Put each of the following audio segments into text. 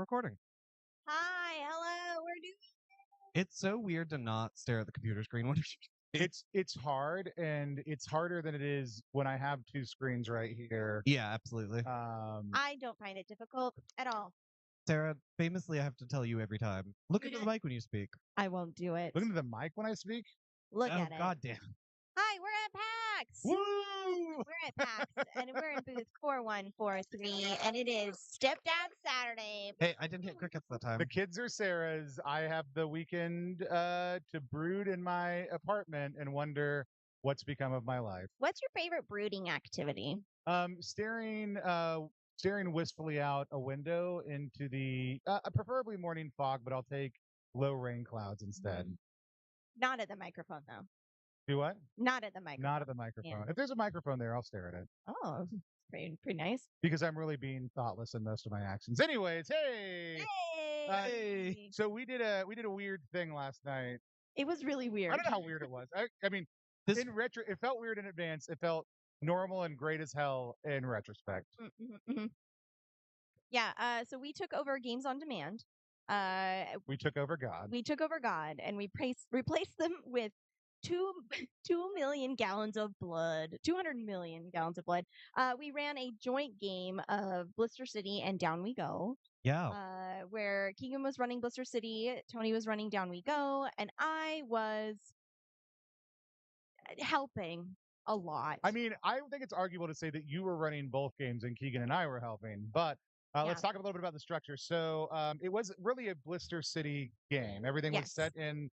recording. Hi, hello, we're doing. It's so weird to not stare at the computer screen when It's hard, and it's harder than it is when I have two screens right here. Yeah, absolutely. I don't find it difficult at all. Sarah, famously, I have to tell you every time, look into the mic when you speak. I won't do it. Look into the mic when I speak. Look Oh, at it. God damn. Hi, we're at PAX. Woo! We're at PAX, and we're in booth 4143, and it is Step Down Saturday. Hey, I didn't hit crickets that time. The kids are Sarah's. I have the weekend to brood in my apartment and wonder what's become of my life. What's your favorite brooding activity? Staring wistfully out a window into the preferably morning fog, but I'll take low rain clouds instead. Not at the microphone, though. Do what? Not at the microphone. Not at the microphone. Yeah. If there's a microphone there, I'll stare at it. Oh, pretty nice. Because I'm really being thoughtless in most of my actions. Anyways, hey. Hey! So we did a weird thing last night. It was really weird. I don't know how weird it was. I mean, in retro, it felt weird in advance. It felt normal and great as hell in retrospect. Yeah. So we took over Games on Demand. We took over God. We took over God, and we replaced them with 2 million gallons of blood, 200 million gallons of blood. We ran a joint game of Blister City and Down We Go. Yeah. Where Keegan was running Blister City, Tony was running Down We Go, and I was helping a lot. I mean, I think it's arguable to say that you were running both games and Keegan and I were helping, but let's talk a little bit about the structure. So it was really a Blister City game. Everything was set in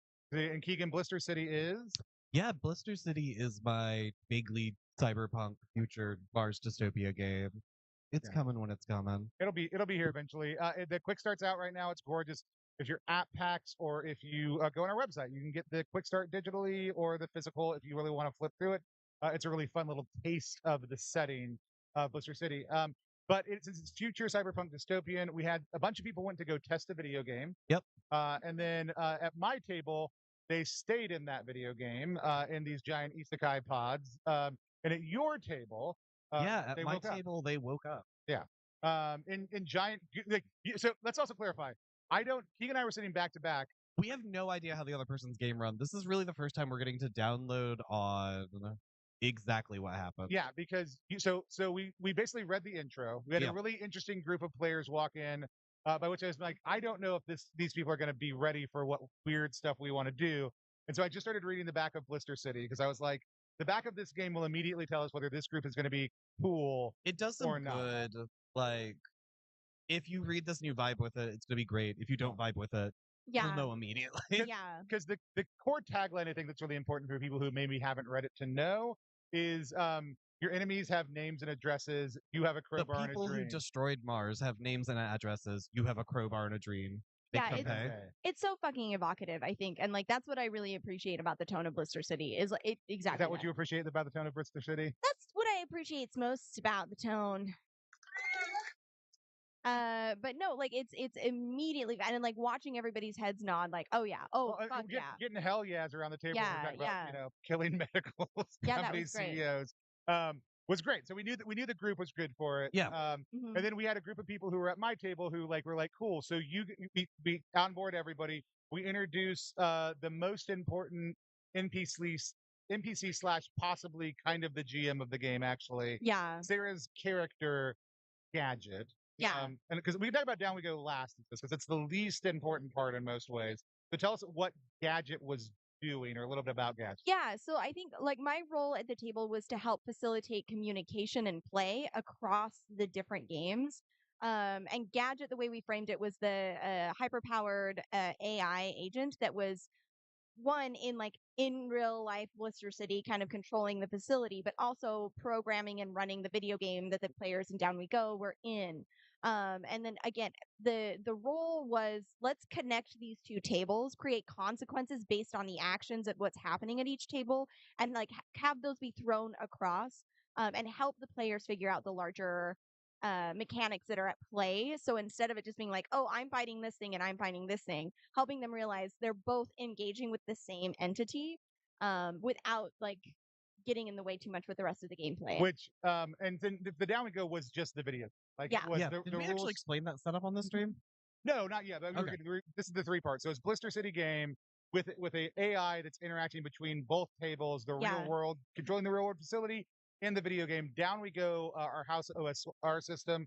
Keegan. Blister City is? Yeah, Blister City is my vaguely cyberpunk future Mars dystopia game. It's coming when it's coming. It'll be here eventually. The quick start's out right now. It's gorgeous. If you're at PAX or if you go on our website, you can get the quick start digitally or the physical if you really want to flip through it. It's a really fun little taste of the setting of Blister City. But since it's future cyberpunk dystopian, we had a bunch of people went to go test the video game. Yep. And then at my table, they stayed in that video game in these giant isekai pods. And at your table, at my table, they woke up. Yeah. In giant. So let's also clarify. Keegan and I were sitting back to back. We have no idea how the other person's game run. This is really the first time we're getting to download on exactly what happened. Yeah, because we basically read the intro. We had a really interesting group of players walk in, by which I was like, I don't know if these people are going to be ready for what weird stuff we want to do. And so I just started reading the back of Blister City because I was like, the back of this game will immediately tell us whether this group is going to be cool. It does some good. Like, if you read this and you vibe with it, it's going to be great. If you don't vibe with it, you'll know immediately. Yeah. Because the core tagline, I think that's really important for people who maybe haven't read it to know is your enemies have names and addresses. You have a crowbar and a dream. The people who destroyed Mars have names and addresses. You have a crowbar and a dream. It's so fucking evocative, I think. And like, that's what I really appreciate about the tone of Blister City is like, exactly. Is that what you appreciate about the tone of Blister City? That's what I appreciate most about the tone. But no, like it's immediately, and like watching everybody's heads nod, like, oh yeah, fuck yeah, getting hell yeahs around the table. Yeah, about, killing medical company CEOs. Was great. So we knew the group was good for it. Yeah. And then we had a group of people who were at my table who were like, cool. So we on board everybody. We introduce the most important NPC / possibly kind of the GM of the game, actually. Yeah. Sarah's character, Gadget. Yeah. And because we talk about Down We Go last, because it's the least important part in most ways. So tell us what Gadget was doing, or a little bit about Gadget. Yeah, so I think like my role at the table was to help facilitate communication and play across the different games. And Gadget, the way we framed it, was the hyper-powered AI agent that was one in real life Blister City, kind of controlling the facility, but also programming and running the video game that the players in Down We Go were in. And then again, the role was, let's connect these two tables, create consequences based on the actions of what's happening at each table, and like have those be thrown across, and help the players figure out the larger mechanics that are at play. So instead of it just being like, oh, I'm fighting this thing and I'm fighting this thing, helping them realize they're both engaging with the same entity, without like getting in the way too much with the rest of the gameplay. Which and then the Down We Go was just the video. Like, Did we actually explain that setup on the stream? No, not yet. But Okay. this is the 3 part. So it's Blister City game with a AI that's interacting between both tables, the real world, controlling the real world facility, and the video game. Down we go. Our house OSR system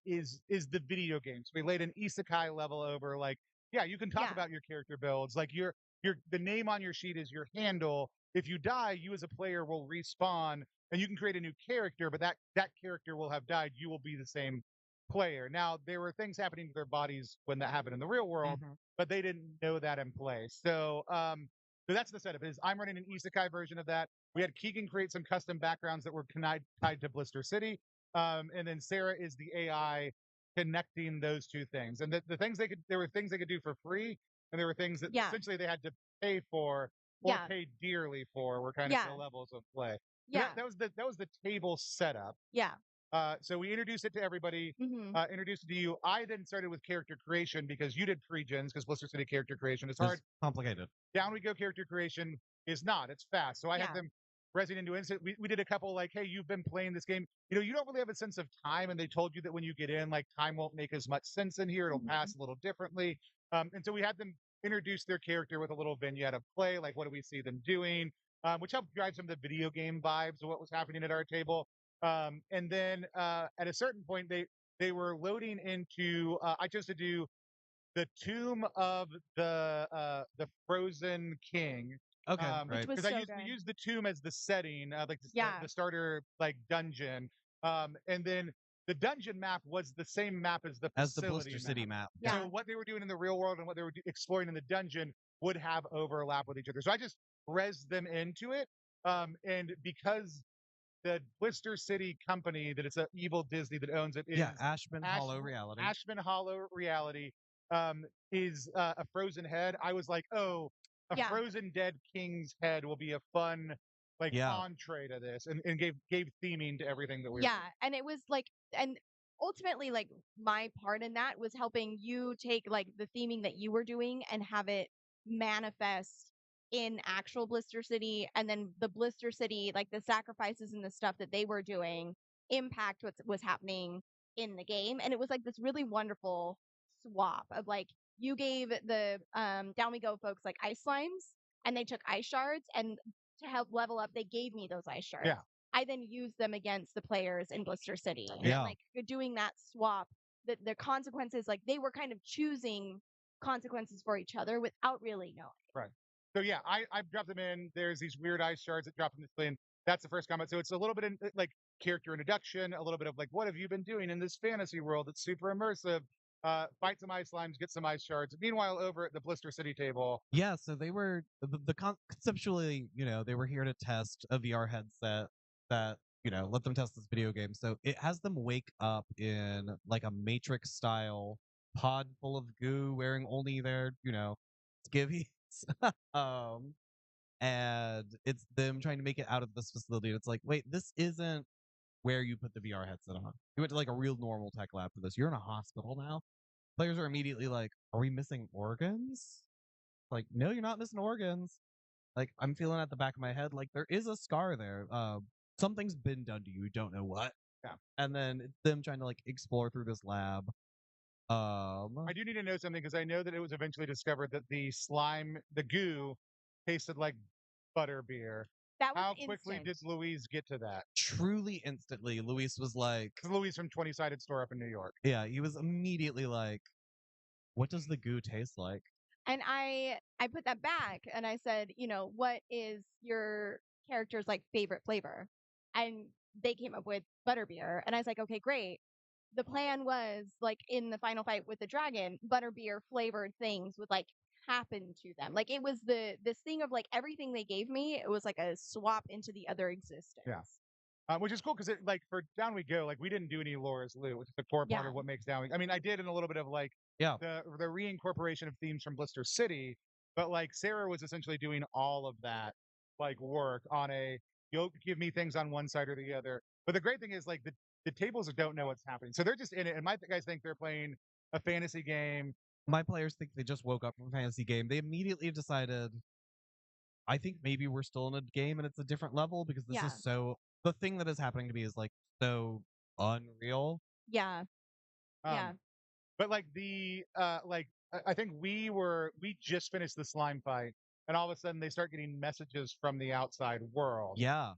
is the video game. So we laid an isekai level over. Like, yeah, you can talk about your character builds. Like the name on your sheet is your handle. If you die, you as a player will respawn, and you can create a new character. But that character will have died. You will be the same player. Now, there were things happening to their bodies when that happened in the real world, but they didn't know that in play. So, so that's the setup. Is I'm running an isekai version of that. We had Keegan create some custom backgrounds that were tied to Blister City, and then Sarah is the AI connecting those two things. And the things there were things they could do for free, and there were things that essentially they had to pay for or pay dearly for. Were kind of the levels of play. So that was the table setup. Yeah. So we introduced it to everybody, Mm-hmm. Introduced it to you. I then started with character creation because you did pre-gens, because Blister City character creation is hard. It's complicated. Down we go character creation is not. It's fast. So I had them resing into instant. We did a couple like, hey, you've been playing this game. You know, you don't really have a sense of time, and they told you that when you get in, like time won't make as much sense in here. It'll pass a little differently. And so we had them introduce their character with a little vignette of play, like what do we see them doing, which helped drive some of the video game vibes of what was happening at our table. And then at a certain point, they were loading into. I chose to do the Tomb of the Frozen King. Okay, right. Which was Because so we used the tomb as the setting, like the starter like dungeon. And then the dungeon map was the same map as the facility Blister City map. So what they were doing in the real world and what they were exploring in the dungeon would have overlap with each other. So I just rezzed them into it. And because the Blister City company that it's an evil Disney that owns it is Ashman Hollow Reality. Ashman Hollow Reality is a frozen head. I was like, oh, a frozen dead king's head will be a fun entree to this, and gave theming to everything that we were. And it was like, and ultimately like my part in that was helping you take like the theming that you were doing and have it manifest in actual Blister City, and then the Blister City, like the sacrifices and the stuff that they were doing impact what was happening in the game. And it was like this really wonderful swap of like, you gave the Down We Go folks like ice slimes, and they took ice shards, and to help level up, they gave me those ice shards. I then used them against the players in Blister City. And like doing that swap, the consequences, like they were kind of choosing consequences for each other without really knowing. Right. So yeah, I dropped them in. There's these weird ice shards that drop from the screen. That's the first comment. So it's a little bit in like character introduction, a little bit of like, what have you been doing in this fantasy world that's super immersive? Fight some ice slimes, get some ice shards. Meanwhile, over at the Blister City table. Yeah, so they were conceptually, they were here to test a VR headset that, let them test this video game. So it has them wake up in like a Matrix style pod full of goo, wearing only their, skivvies. And it's them trying to make it out of this facility. It's like, wait, this isn't where you put the VR headset on. You went to like a real normal tech lab for this. You're in a hospital now. Players are immediately like, are we missing organs? Like, no, you're not missing organs. Like, I'm feeling at the back of my head, like, there is a scar there. Something's been done to you. You don't know what. Yeah. And then it's them trying to, like, explore through this lab. I do need to know something, because I know that it was eventually discovered that the slime, the goo, tasted like butterbeer. That was How quickly did Louise get to that? Truly instantly. Luis was like... Louise from 20-Sided Store up in New York. Yeah, he was immediately like, what does the goo taste like? And I put that back, and I said, what is your character's like favorite flavor? And they came up with butterbeer. And I was like, okay, great. The plan was like in the final fight with the dragon, butterbeer flavored things would like happen to them. Like it was this thing of like everything they gave me, it was like a swap into the other existence. Yeah. Which is cool, because like for Down We Go, like we didn't do any Laura's Lou, which is the core part of what makes Down We Go. I mean, I did in a little bit of like the reincorporation of themes from Blister City, but like Sarah was essentially doing all of that like work on you'll give me things on one side or the other. But the great thing is like the tables don't know what's happening. So they're just in it, and my guys think they're playing a fantasy game. My players think they just woke up from a fantasy game. They immediately decided, I think maybe we're still in a game and it's a different level, because this is the thing that is happening to me is like so unreal. Yeah. But like I think we just finished the slime fight, and all of a sudden they start getting messages from the outside world. Yeah.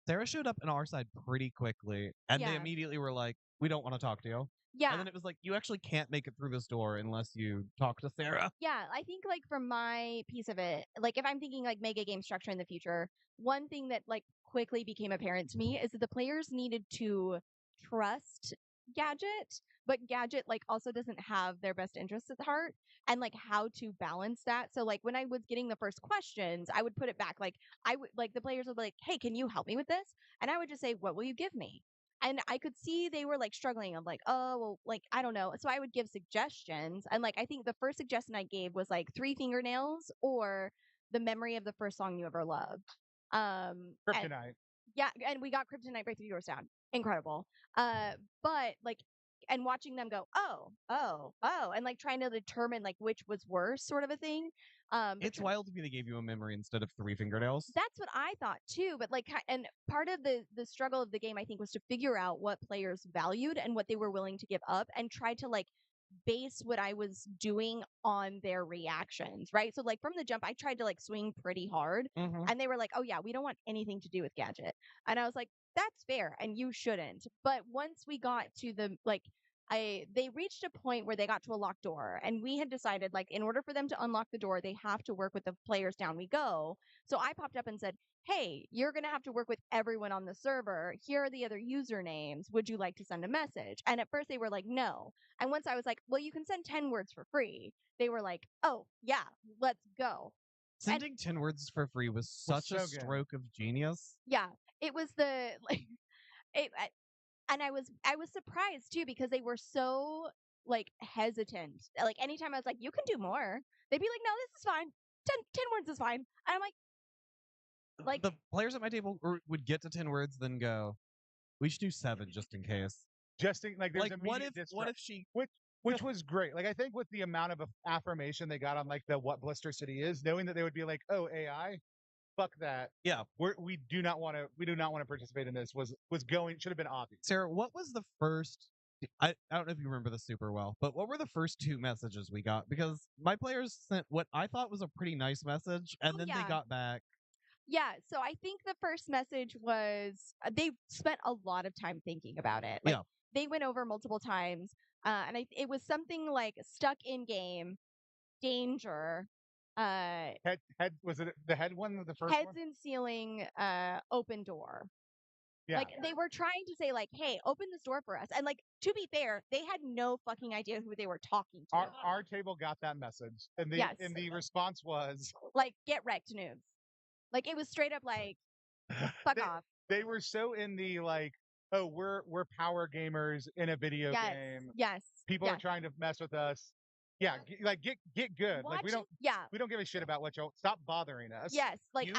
Sarah showed up on our side pretty quickly, and they Yeah. immediately were like, "We don't want to talk to you." Yeah. And then it was like, "You actually can't make it through this door unless you talk to Sarah." Yeah, I think like from my piece of it, like if I'm thinking like mega game structure in the future, one thing that like quickly became apparent to me is that the players needed to trust Gadget, but Gadget like also doesn't have their best interests at heart and like how to balance that. So like when I was getting the first questions, I would put it back like I would like the players would be like, "Hey, can you help me with this?" And I would just say, "What will you give me?" And I could see they were like struggling. I'm like, oh, well, like, I don't know. So I would give suggestions. And like, I think the first suggestion I gave was like 3 fingernails or the memory of the first song you ever loved. And Kryptonite. yeah, and we got Kryptonite by 3 Doors Down. Incredible. But like, and watching them go, oh, and like trying to determine like which was worse, sort of a thing. It's wild to me they gave you a memory instead of 3 fingernails. That's what I thought too, but like, and part of the struggle of the game, I think, was to figure out what players valued and what they were willing to give up, and try to like base what I was doing on their reactions, right? So like from the jump, I tried to like swing pretty hard, Mm-hmm. and they were like, "Oh yeah, we don't want anything to do with Gadget," and I was like, "That's fair, and you shouldn't." But once we got to the like. They reached a point where they got to a locked door, and we had decided like in order for them to unlock the door, they have to work with the players down we go. So I popped up and said, "Hey, you're going to have to work with everyone on the server. Here are the other usernames. Would you like to send a message?" And at first they were like, "No." And once I was like, "Well, you can send 10 words for free," they were like, "Oh, yeah, let's go." Sending 10 words for free was such a so good. stroke of genius. Yeah, it was the like it, and I was surprised too because they were so like hesitant. Like anytime I was like, "You can do more," they'd be like, "No, this is fine. 10 words is fine." And I'm like, The players at my table would get to 10 words, then go, "We should do 7 just in case." Just like there's Like, what immediate if she? which was great. Like I think with the amount of affirmation they got on like the what Blister City is, knowing that they would be like, "Oh, AI, fuck that. Yeah, We do not want to participate in this." Should have been obvious. Sarah, what was the first? I don't know if you remember this super well, but what were the first 2 messages we got? Because my players sent what I thought was a pretty nice message, and Oh, then they yeah. got back. Yeah, so I think the first message was they spent a lot of time thinking about it. Like Yeah. they went over multiple times, and it was something like stuck in game, danger, Head was it the head one? The first heads one? in ceiling, open door. Yeah. Like they were trying to say like, "Hey, open this door for us." And like to be fair, they had no fucking idea who they were talking to. Our table got that message, and Yes. the response was Like, "Get wrecked, noobs." Like it was straight up like, "Fuck they, off." they were so in the like, "Oh, we're power gamers in a video Yes. game. Yes. People yeah. are trying to mess with us." Yeah, get good. Like Watching, yeah. we don't give a shit about what y'all stop bothering us. Yes, like You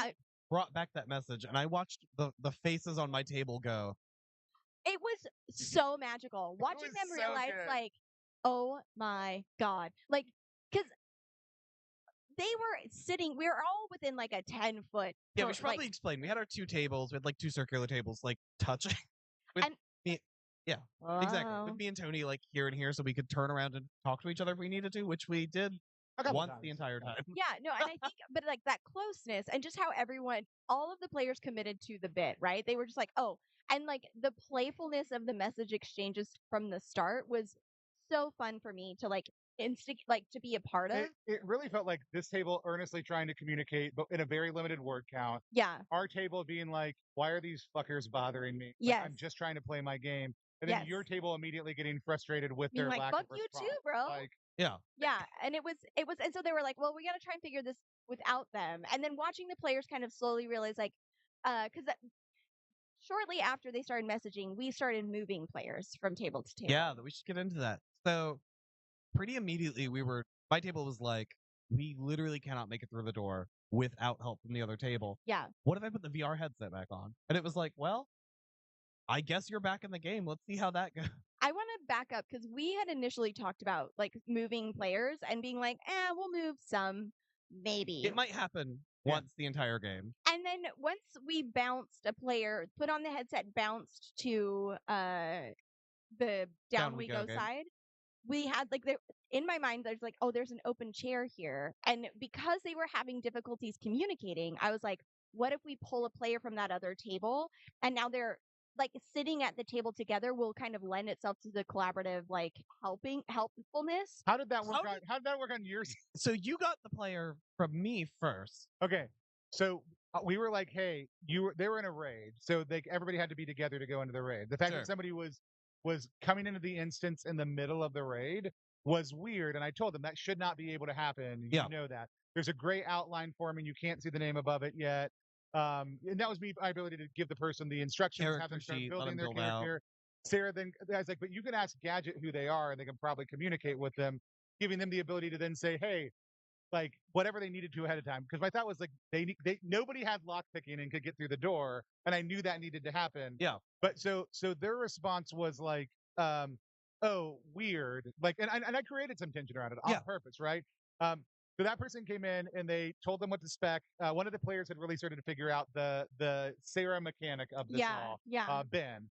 brought back that message, and I watched the faces on my table go. it was so magical watching was them so realize good. like, oh my god, like because they were sitting, we were all within like a 10 foot. Yeah, we should probably explain. We had our 2 tables. We had like 2 circular tables, like touching. With And- me, yeah, exactly. Wow. With me and Tony, like here and here, so we could turn around and talk to each other if we needed to, which we did A couple once times. the entire time. Yeah, no, and I think, but like that closeness and just how everyone, all of the players committed to the bit, right? They were just like, oh, and like the playfulness of the message exchanges from the start was so fun for me to like like to be a part of. It really felt like this table earnestly trying to communicate, but in a very limited word count. Yeah, Our table being like, "Why are these fuckers bothering me? Like, Yes. I'm just trying to play my game." And then Yes. your table immediately getting frustrated with being their like, lack fuck of you response. too, bro. Like, Yeah, Yeah, and it was, and so they were like, well, we got to try and figure this without them. And then watching the players kind of slowly realize, like, because shortly after they started messaging, we started moving players from table to table. yeah, we should get into that. So pretty immediately, my table was like, we literally cannot make it through the door without help from the other table. Yeah. What if I put the VR headset back on? And it was like, well, I guess you're back in the game. Let's see how that goes. I want to back up because we had initially talked about like moving players and being like, we'll move some, maybe. It might happen once the entire game. And then once we bounced a player, put on the headset, bounced to the down we go game. side, we had like in my mind there's like, oh, there's an open chair here, and because they were having difficulties communicating, I was like, what if we pull a player from that other table, and now they're like sitting at the table together will kind of lend itself to the collaborative like helpfulness. How did that work How out? How did that work on yours? So you got the player from me first. Okay, so we were like, hey, they were in a raid, so everybody had to be together to go into the raid. The fact Sure. that somebody was coming into the instance in the middle of the raid was weird, and I told them that should not be able to happen. Yeah. You know that. There's a gray outline for me, and you can't see the name above it yet. And that was my ability to give the person the instructions, have Character them start sheet, let building them their build out. character. Sarah then I was like, but you can ask Gadget who they are, and they can probably communicate with them, giving them the ability to then say, hey, like whatever they needed to ahead of time. Because my thought was like they nobody had lock picking and could get through the door, and I knew that needed to happen. Yeah. But so their response was like, oh, weird. Like, and I created some tension around it on purpose, right? So that person came in and they told them what to spec. One of the players had really started to figure out the Sarah mechanic of this all. Ben.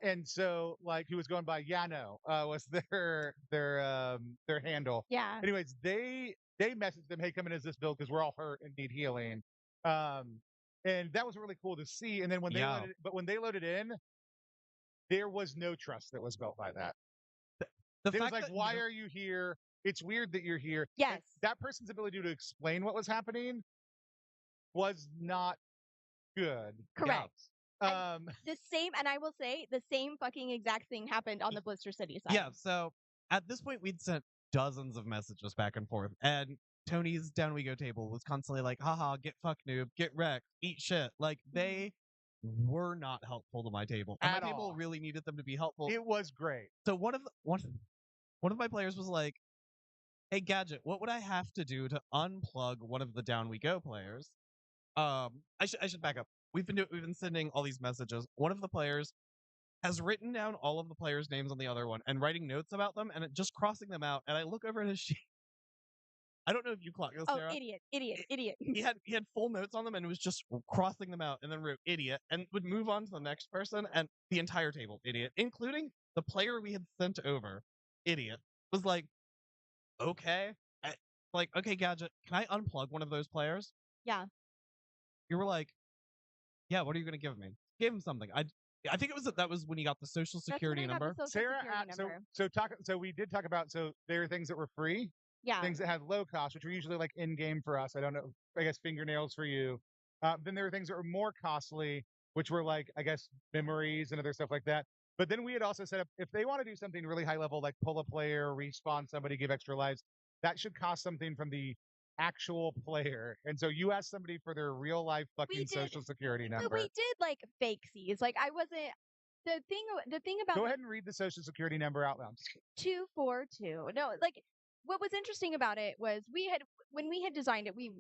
And so, like, who was going by no was their handle. Yeah. Anyways, they messaged them, hey, come in as this build because we're all hurt and need healing. And that was really cool to see. And then when they loaded in, there was no trust that was built by that. It was like, why are you here? It's weird that you're here. Yes. And that person's ability to explain what was happening was not good. Correct. Yeah. The same, and I will say the same fucking exact thing happened on the Blister City side. Yeah, so at this point we'd sent dozens of messages back and forth, and Tony's Down We Go table was constantly like, haha, get fucked, noob, get wrecked, eat shit. Like, they were not helpful to my table. And At my table all. really needed them to be helpful. It was great. So one of my players was like, hey, Gadget, what would I have to do to unplug one of the Down We Go players? I should back up. We've been sending all these messages. One of the players has written down all of the players' names on the other one and writing notes about them and just crossing them out. And I look over at his sheet. I don't know if you clocked this, Sarah. Idiot. He had full notes on them and was just crossing them out and then wrote idiot and would move on to the next person, and the entire table, idiot, including the player we had sent over, idiot, was like, okay. Okay, Gadget, can I unplug one of those players? Yeah. You were like, yeah, what are you going to give me? Gave him something. I think that was when you got the social security number. Sarah, so we did talk about, so there are things that were free. Yeah. Things that had low cost, which were usually like in-game for us. I don't know, I guess fingernails for you. Then there were things that were more costly, which were like, I guess, memories and other stuff like that. But then we had also set up, if they want to do something really high level, like pull a player, respawn somebody, give extra lives, that should cost something from the actual player. And so you asked somebody for their real life fucking social security number. But we did like fakesies. Like I wasn't the thing about. Go ahead and read the social security number out loud. 242. No, like what was interesting about it was when we had designed it, we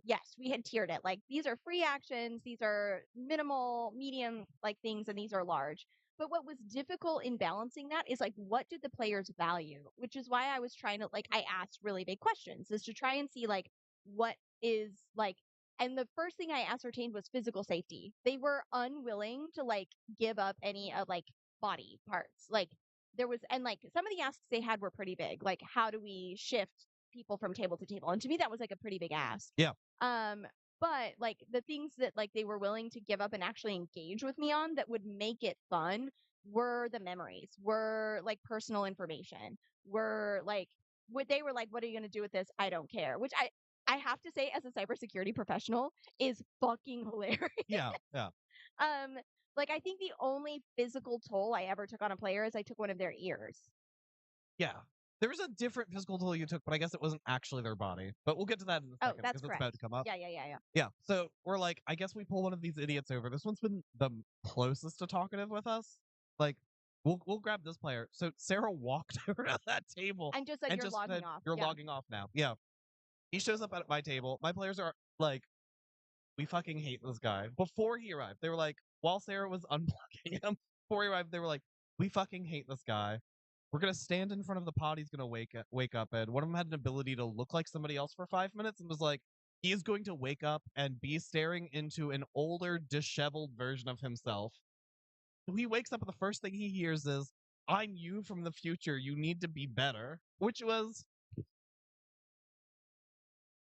had tiered it. Like these are free actions, these are minimal, medium like things, and these are large. But what was difficult in balancing that is like, what did the players value? Which is why I was trying to I asked really big questions, is to try and see like what is like. And the first thing I ascertained was physical safety. They were unwilling to give up any of body parts. There was, and some of the asks they had were pretty big. Like, how do we shift people from table to table? And to me, that was a pretty big ask. Yeah. But the things that they were willing to give up and actually engage with me on that would make it fun were the memories, were personal information, were what they were what are you going to do with this? I don't care. Which I have to say, as a cybersecurity professional, is fucking hilarious. Yeah. I think the only physical toll I ever took on a player is I took one of their ears. Yeah. There was a different physical toll you took, but I guess it wasn't actually their body. But we'll get to that in a second, that's because it's about to come up. Yeah. Yeah, so we're I guess we pull one of these idiots over. This one's been the closest to talkative with us. We'll grab this player. So Sarah walked over to that table and just said, logging off. You're logging off now. Yeah. He shows up at my table. My players are we fucking hate this guy. Before he arrived, they were while Sarah was unplugging him, before he arrived, they were we fucking hate this guy. We're going to stand in front of the pod. He's going to wake up. And one of them had an ability to look like somebody else for 5 minutes and was he is going to wake up and be staring into an older, disheveled version of himself. He wakes up and the first thing he hears is, I'm you from the future. You need to be better. Which was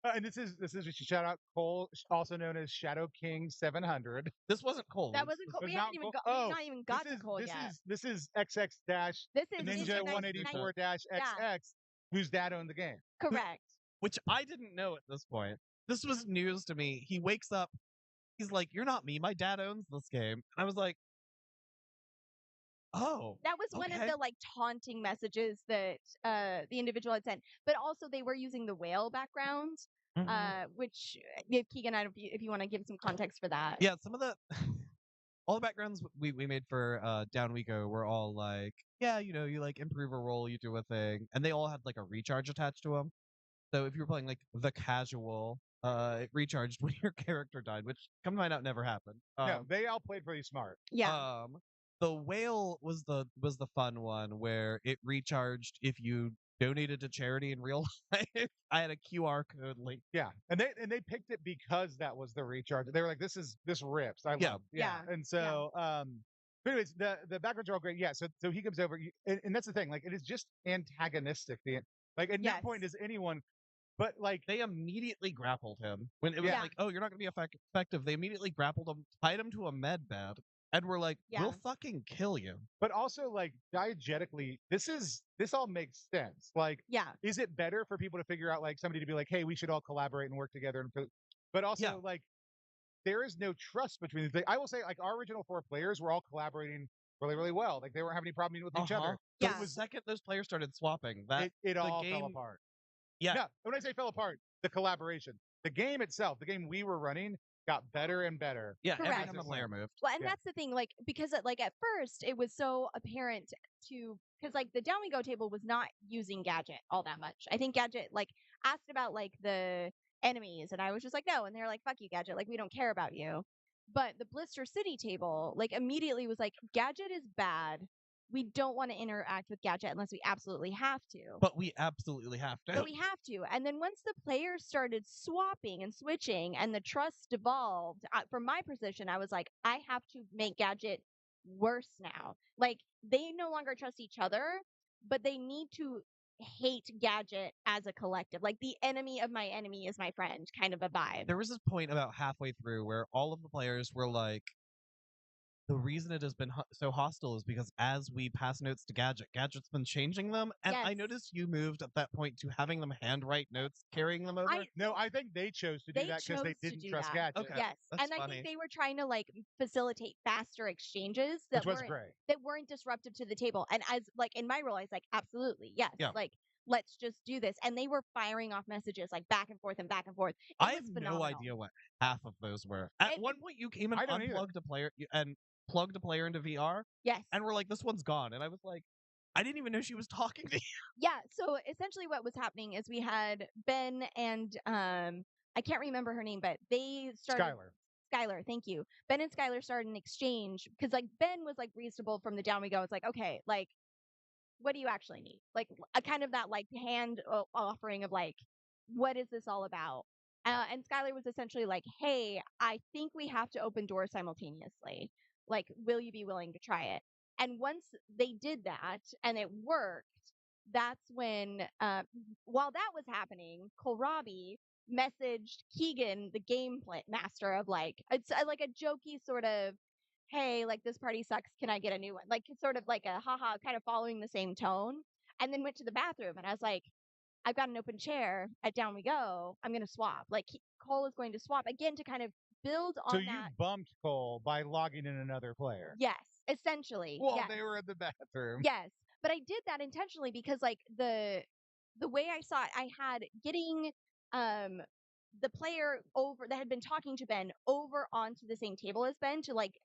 And this is a shout out Cole, also known as Shadow King 700. this wasn't Cole. That wasn't Cole. was We not haven't even Cole. got. Oh, We've not even got to Cole yet. This is XX dash This is Ninja Ninja 184 dash Yeah. XX, whose dad owned the game. Correct. Which I didn't know at this point. This was news to me. He wakes up, he's like, "You're not me. My dad owns this game." And I was like, "Oh." That was one of okay. the like taunting messages that the individual had sent. But also they were using the whale background, which if Keegan, if you want to give some context for that. Yeah, some of the all the backgrounds we made for Down We Go were all like, yeah, you know, you like improve a role, you do a thing, and they all had like a recharge attached to them. So if you were playing like the casual, it recharged when your character died, which come to find out never happened. No, they all played pretty smart. Yeah. The whale was the fun one where it recharged if you donated to charity in real life. I had a QR code link. Yeah, and they picked it because that was the recharge. They were like, this rips. I Yeah. love. Yeah. And so, but anyways, the backgrounds are all great. Yeah. So he comes over, and that's the thing. Like, it is just antagonistic. Like at no point Yes. does anyone, but like They immediately grappled him when it was Yeah. like, "Oh, you're not going to be effective." They immediately grappled him, tied him to a med bed, and were like, Yeah. "We'll fucking kill you." but also like diegetically, this all makes sense. Like, Yeah. is it better for people to figure out like somebody to be like, hey, we should all collaborate and work together, but also Yeah. like there is no trust between the things. I will say, like, our original 4 players were all collaborating really, really well. Like, they weren't having any problem with each other. The Yeah. second those players started swapping, that It all game, fell apart. Yeah. No, when I say fell apart, the collaboration, the game itself, the game we were running, got better and better. Yeah, every Correct. time a player moved. Well, and Yeah. that's the thing, like, because like at first it was so apparent because like the Down We Go table was not using Gadget all that much. I think Gadget like asked about like the enemies, and I was just like, no, and they're like, fuck you, Gadget, like we don't care about you. But the Blister City table, like, immediately was like, Gadget is bad. We don't want to interact with Gadget unless we absolutely have to. But we absolutely have to. But we have to. And then once the players started swapping and switching and the trust devolved, from my position, I was like, I have to make Gadget worse now. Like, they no longer trust each other, but they need to hate Gadget as a collective. Like, the enemy of my enemy is my friend kind of a vibe. There was this point about halfway through where all of the players were like, the reason it has been so hostile is because as we pass notes to Gadget's been changing them. And I Yes. noticed you moved at that point to having them handwrite notes, carrying them over. No, I think they chose to do They that because they chose to didn't do trust that. Gadget. Okay. Yes. That's And I funny. think they were trying to like facilitate faster exchanges that Which was weren't great. that weren't disruptive to the table. And as like in my role, I was like, absolutely, yes. Yeah. Like, let's just do this. And they were firing off messages like back and forth and back and forth. I It have was no phenomenal. idea what half of those were. At It- one point, you came and I don't either. unplugged a player and plugged a player into VR, Yes. and we're like, "This one's gone." And I was like, I didn't even know she was talking to you. Yeah. So essentially, what was happening is we had Ben and I can't remember her name, but they started. Skylar, thank you. Ben and Skylar started an exchange because like Ben was like reasonable from the Down We Go. It's like, okay, like, what do you actually need? Like a kind of that like hand offering of like, what is this all about? And Skylar was essentially like, hey, I think we have to open doors simultaneously. Like, will you be willing to try it? And once they did that and it worked, that's when, while that was happening, Kohlrabi messaged Keegan, the gameplay master, of like, it's like a jokey sort of, hey, like this party sucks. Can I get a new one? Like sort of like a haha, kind of following the same tone. And then went to the bathroom and I was like, I've got an open chair at Down We Go. I'm going to swap. Like Cole is going to swap again to kind of build on So that. you bumped Cole by logging in another player. Yes, essentially. Well, yes. they were in the bathroom. Yes, but I did that intentionally because like the way I saw it, I had getting the player over that had been talking to Ben over onto the same table as Ben to like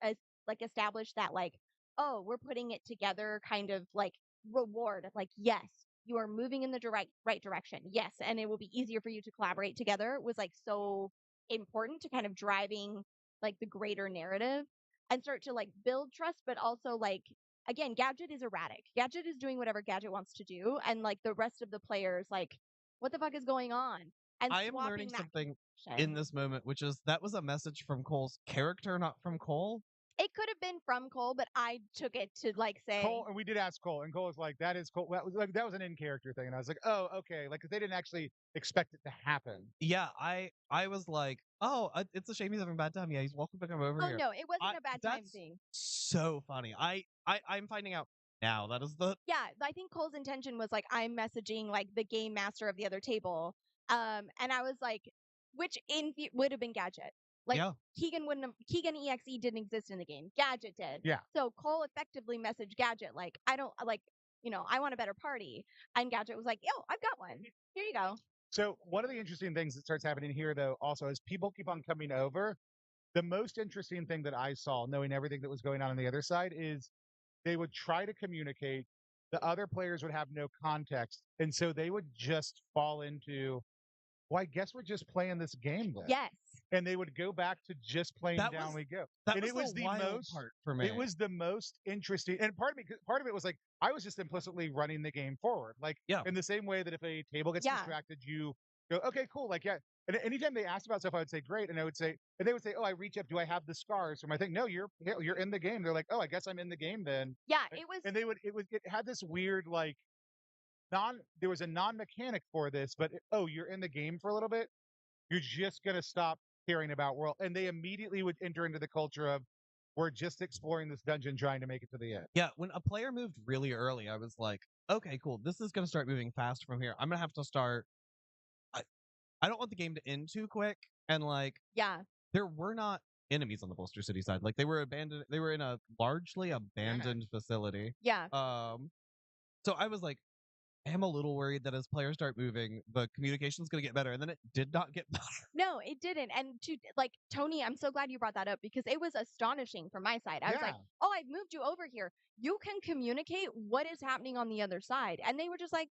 establish that like, oh, we're putting it together kind of like reward of like, yes, you are moving in the right direction. Yes, and it will be easier for you to collaborate together was like so important to kind of driving like the greater narrative and start to like build trust, but also like again, Gadget is erratic. Gadget is doing whatever Gadget wants to do, and like the rest of the players, like, what the fuck is going on? And I am learning something in this moment, which is that was a message from Cole's character, not from Cole. It could have been from Cole, but I took it to like say Cole, and we did ask Cole, and Cole was like, "That is Cole." That was an in character thing, and I was like, "Oh, okay." Like, 'cause they didn't actually expect it to happen. Yeah, I was like, oh, it's a shame he's having a bad time. Yeah, he's welcome to come over Oh here. no, it wasn't a bad time That's thing. so funny. I'm finding out now. That is the Yeah, I think Cole's intention was like I'm messaging like the game master of the other table. And I was like, which would have been Gadget. Like yeah. KeganExe didn't exist in the game. Gadget did. Yeah. So Cole effectively messaged Gadget like, I don't like, I want a better party. And Gadget was like, yo, I've got one. Here you go. So one of the interesting things that starts happening here, though, also as people keep on coming over, the most interesting thing that I saw, knowing everything that was going on the other side, is they would try to communicate. The other players would have no context, and so they would just fall into, well, I guess we're just playing this game then. Yes. And they would go back to just playing That Down was- We Go. That And was it was the the wild most part for me. It was the most interesting, and part of it was like I was just implicitly running the game forward, like Yeah. in the same way that if a table gets Yeah. distracted, you go, okay, cool, like yeah. And anytime they asked about stuff, I would say great, and they would say, oh, I reach up, do I have the scars from my thing? No, you're in the game. They're like, oh, I guess I'm in the game then. Yeah, it was. And it had this weird like there was a non-mechanic for this, but oh, you're in the game for a little bit. You're just gonna stop caring about world, and they immediately would enter into the culture of we're just exploring this dungeon, trying to make it to the end. Yeah, when a player moved really early, I was like, okay, cool. This is going to start moving fast from here. I'm going to have to start. I don't want the game to end too quick. And like, Yeah. there were not enemies on the Blister City side. Like, they were abandoned. They were in a largely abandoned facility. Yeah. So I was like, I'm a little worried that as players start moving, the communication's going to get better. And then it did not get better. No, it didn't. And to like Tony, I'm so glad you brought that up because it was astonishing from my side. I was like, Yeah. oh, I've moved you over here. You can communicate what is happening on the other side. And they were just like,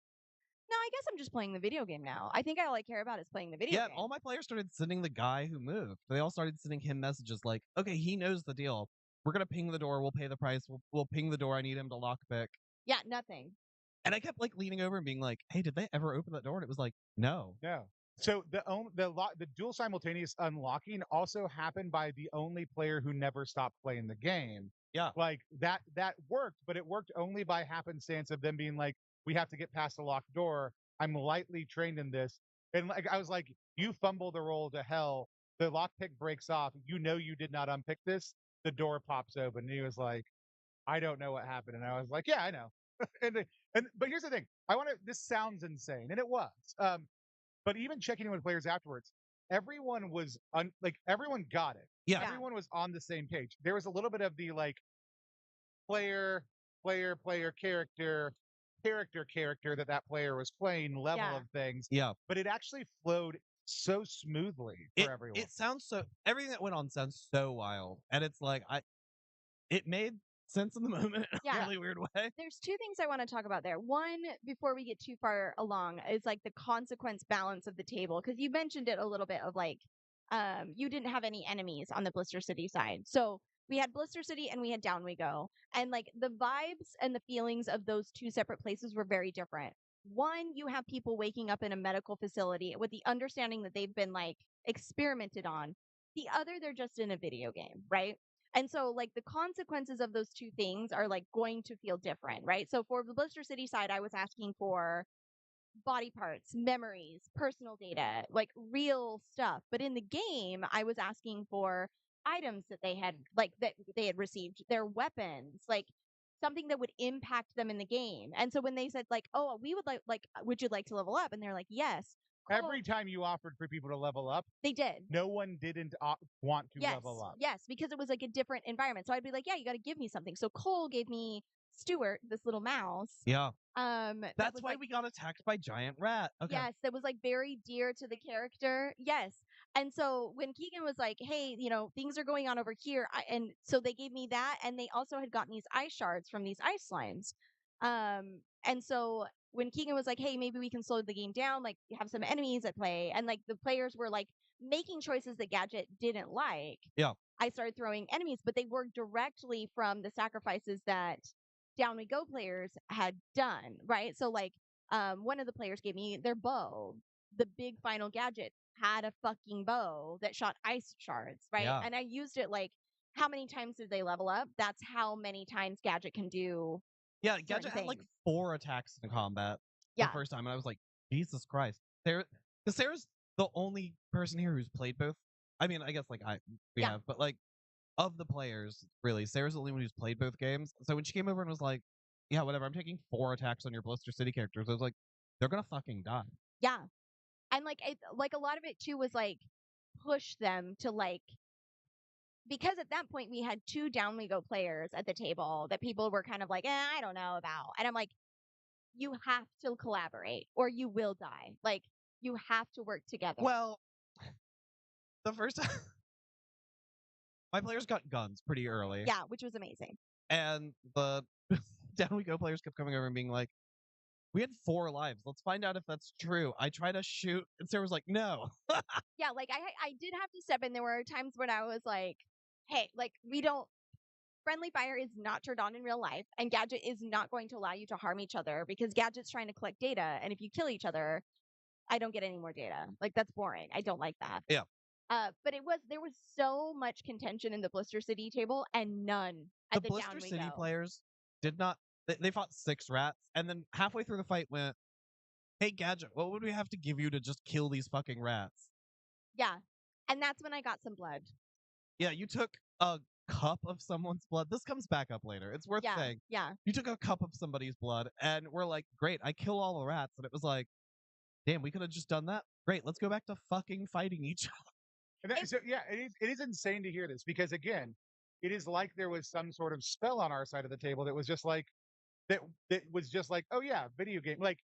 no, I guess I'm just playing the video game now. I think all I care about is playing the video Yeah, game. all my players started sending the guy who moved. They all started sending him messages like, okay, he knows the deal. We're going to ping the door. We'll pay the price. We'll ping the door. I need him to lockpick. Yeah, nothing. And I kept like leaning over and being like, hey, did they ever open that door? And it was like, no. No. So the dual simultaneous unlocking also happened by the only player who never stopped playing the game. Yeah. Like that worked, but it worked only by happenstance of them being like, we have to get past the locked door. I'm lightly trained in this. And like I was like, you fumble the roll to hell. The lockpick breaks off. You know you did not unpick this. The door pops open. And he was like, I don't know what happened. And I was like, yeah, I know. But here's the thing. This sounds insane, and it was. But even checking in with players afterwards, everyone was everyone got it. Yeah. Everyone was on the same page. There was a little bit of the like player, character that player was playing level Yeah. of things. Yeah. But it actually flowed so smoothly for everyone. It sounds so, everything that went on sounds so wild. And it's like, it made sense in the moment in Yeah. a really weird way. There's two things I want to talk about there. One, before we get too far along, is like the consequence balance of the table. Because you mentioned it a little bit of like, you didn't have any enemies on the Blister City side. So we had Blister City and we had Down We Go. And like the vibes and the feelings of those two separate places were very different. One, you have people waking up in a medical facility with the understanding that they've been like experimented on. The other, they're just in a video game, right? And so, like, the consequences of those two things are, like, going to feel different, right? So, for the Blister City side, I was asking for body parts, memories, personal data, like, real stuff. But in the game, I was asking for items that they had, like, that they had received, their weapons, like, something that would impact them in the game. And so, when they said, like, oh, we would like, would you like to level up? And they're like, yes. Every time you offered for people to level up, they did. No one didn't want to level up. Yes, because it was like a different environment. So I'd be like, yeah, you got to give me something. So Cole gave me Stuart, this little mouse. Yeah. That That's was why like, we got attacked by giant rat. Okay. yes, that was like very dear to the character. Yes. And so when Keegan was like, hey, things are going on over here. And so they gave me that. And they also had gotten these ice shards from these ice slimes. And so when Keegan was like, hey, maybe we can slow the game down, like have some enemies at play. And like the players were like making choices that Gadget didn't like. Yeah. I started throwing enemies, but they were directly from the sacrifices that Down We Go players had done, right? So like one of the players gave me their bow. The big final Gadget had a fucking bow that shot ice shards, right? Yeah. And I used it like how many times did they level up? That's how many times Gadget can do. Yeah, certain Gadget had like things. 4 attacks in combat the Yeah. first time, and I was like, Jesus Christ. Because Sarah's the only person here who's played both. I mean, I guess like we Yeah. have, but like of the players, really, Sarah's the only one who's played both games. So when she came over and was like, yeah, whatever, I'm taking 4 attacks on your Blister City characters, I was like, they're gonna fucking die. Yeah. And like a lot of it too was like push them to like, because at that point we had 2 Down We Go players at the table that people were kind of like, I don't know about. And I'm like, you have to collaborate or you will die. Like, you have to work together. Well, the first time my players got guns pretty early. Yeah, which was amazing. And the Down We Go players kept coming over and being like, we had 4 lives. Let's find out if that's true. I try to shoot, and Sarah was like, no. Yeah, like I did have to step in. There were times when I was like, hey, like friendly fire is not turned on in real life, and Gadget is not going to allow you to harm each other because Gadget's trying to collect data, and if you kill each other, I don't get any more data. Like, that's boring. I don't like that. Yeah. But there was so much contention in the Blister City table and none at the Blister Down We City Go. players did not. They fought 6 rats, and then halfway through the fight went, hey, Gadget, what would we have to give you to just kill these fucking rats? Yeah. And that's when I got some blood. Yeah, you took a cup of someone's blood. This comes back up later. It's worth saying. Yeah. You took a cup of somebody's blood, and we're like, great, I kill all the rats. And it was like, damn, we could have just done that. Great, let's go back to fucking fighting each other. And so yeah, it is insane to hear this because again, it is like there was some sort of spell on our side of the table that was just like that was just like, oh yeah, video game. Like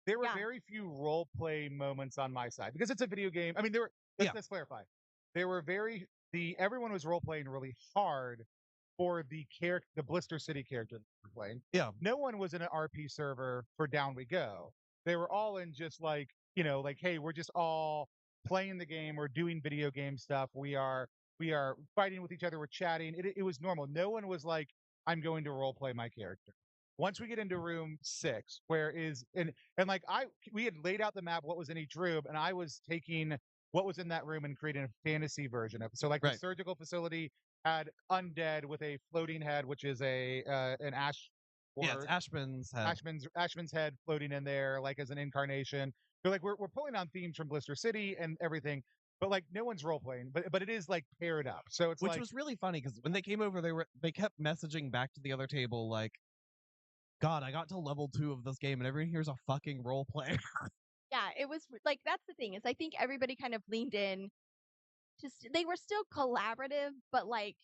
there were Yeah. very few role play moments on my side because it's a video game. I mean, there were let's clarify. There were everyone was role playing really hard for the Blister City character that we were playing. Yeah. No one was in an RP server for Down We Go. They were all in just like, like, hey, we're just all playing the game, we're doing video game stuff, we are fighting with each other, we're chatting. It was normal. No one was like, I'm going to role play my character. Once we get into room 6, and like we had laid out the map, what was in each room, and I was taking what was in that room and creating a fantasy version of it. So like the surgical facility had undead with a floating head, which is an ash. Yeah, it's Ashman's head. Ashman's head floating in there, like as an incarnation. So like we're pulling on themes from Blister City and everything, but like no one's role playing, but it is like paired up. So it's which was really funny because when they came over, they kept messaging back to the other table like, God, I got to level 2 of this game and everyone here's a fucking role player. Yeah, it was like, that's the thing is I think everybody kind of leaned in. They were still collaborative, but like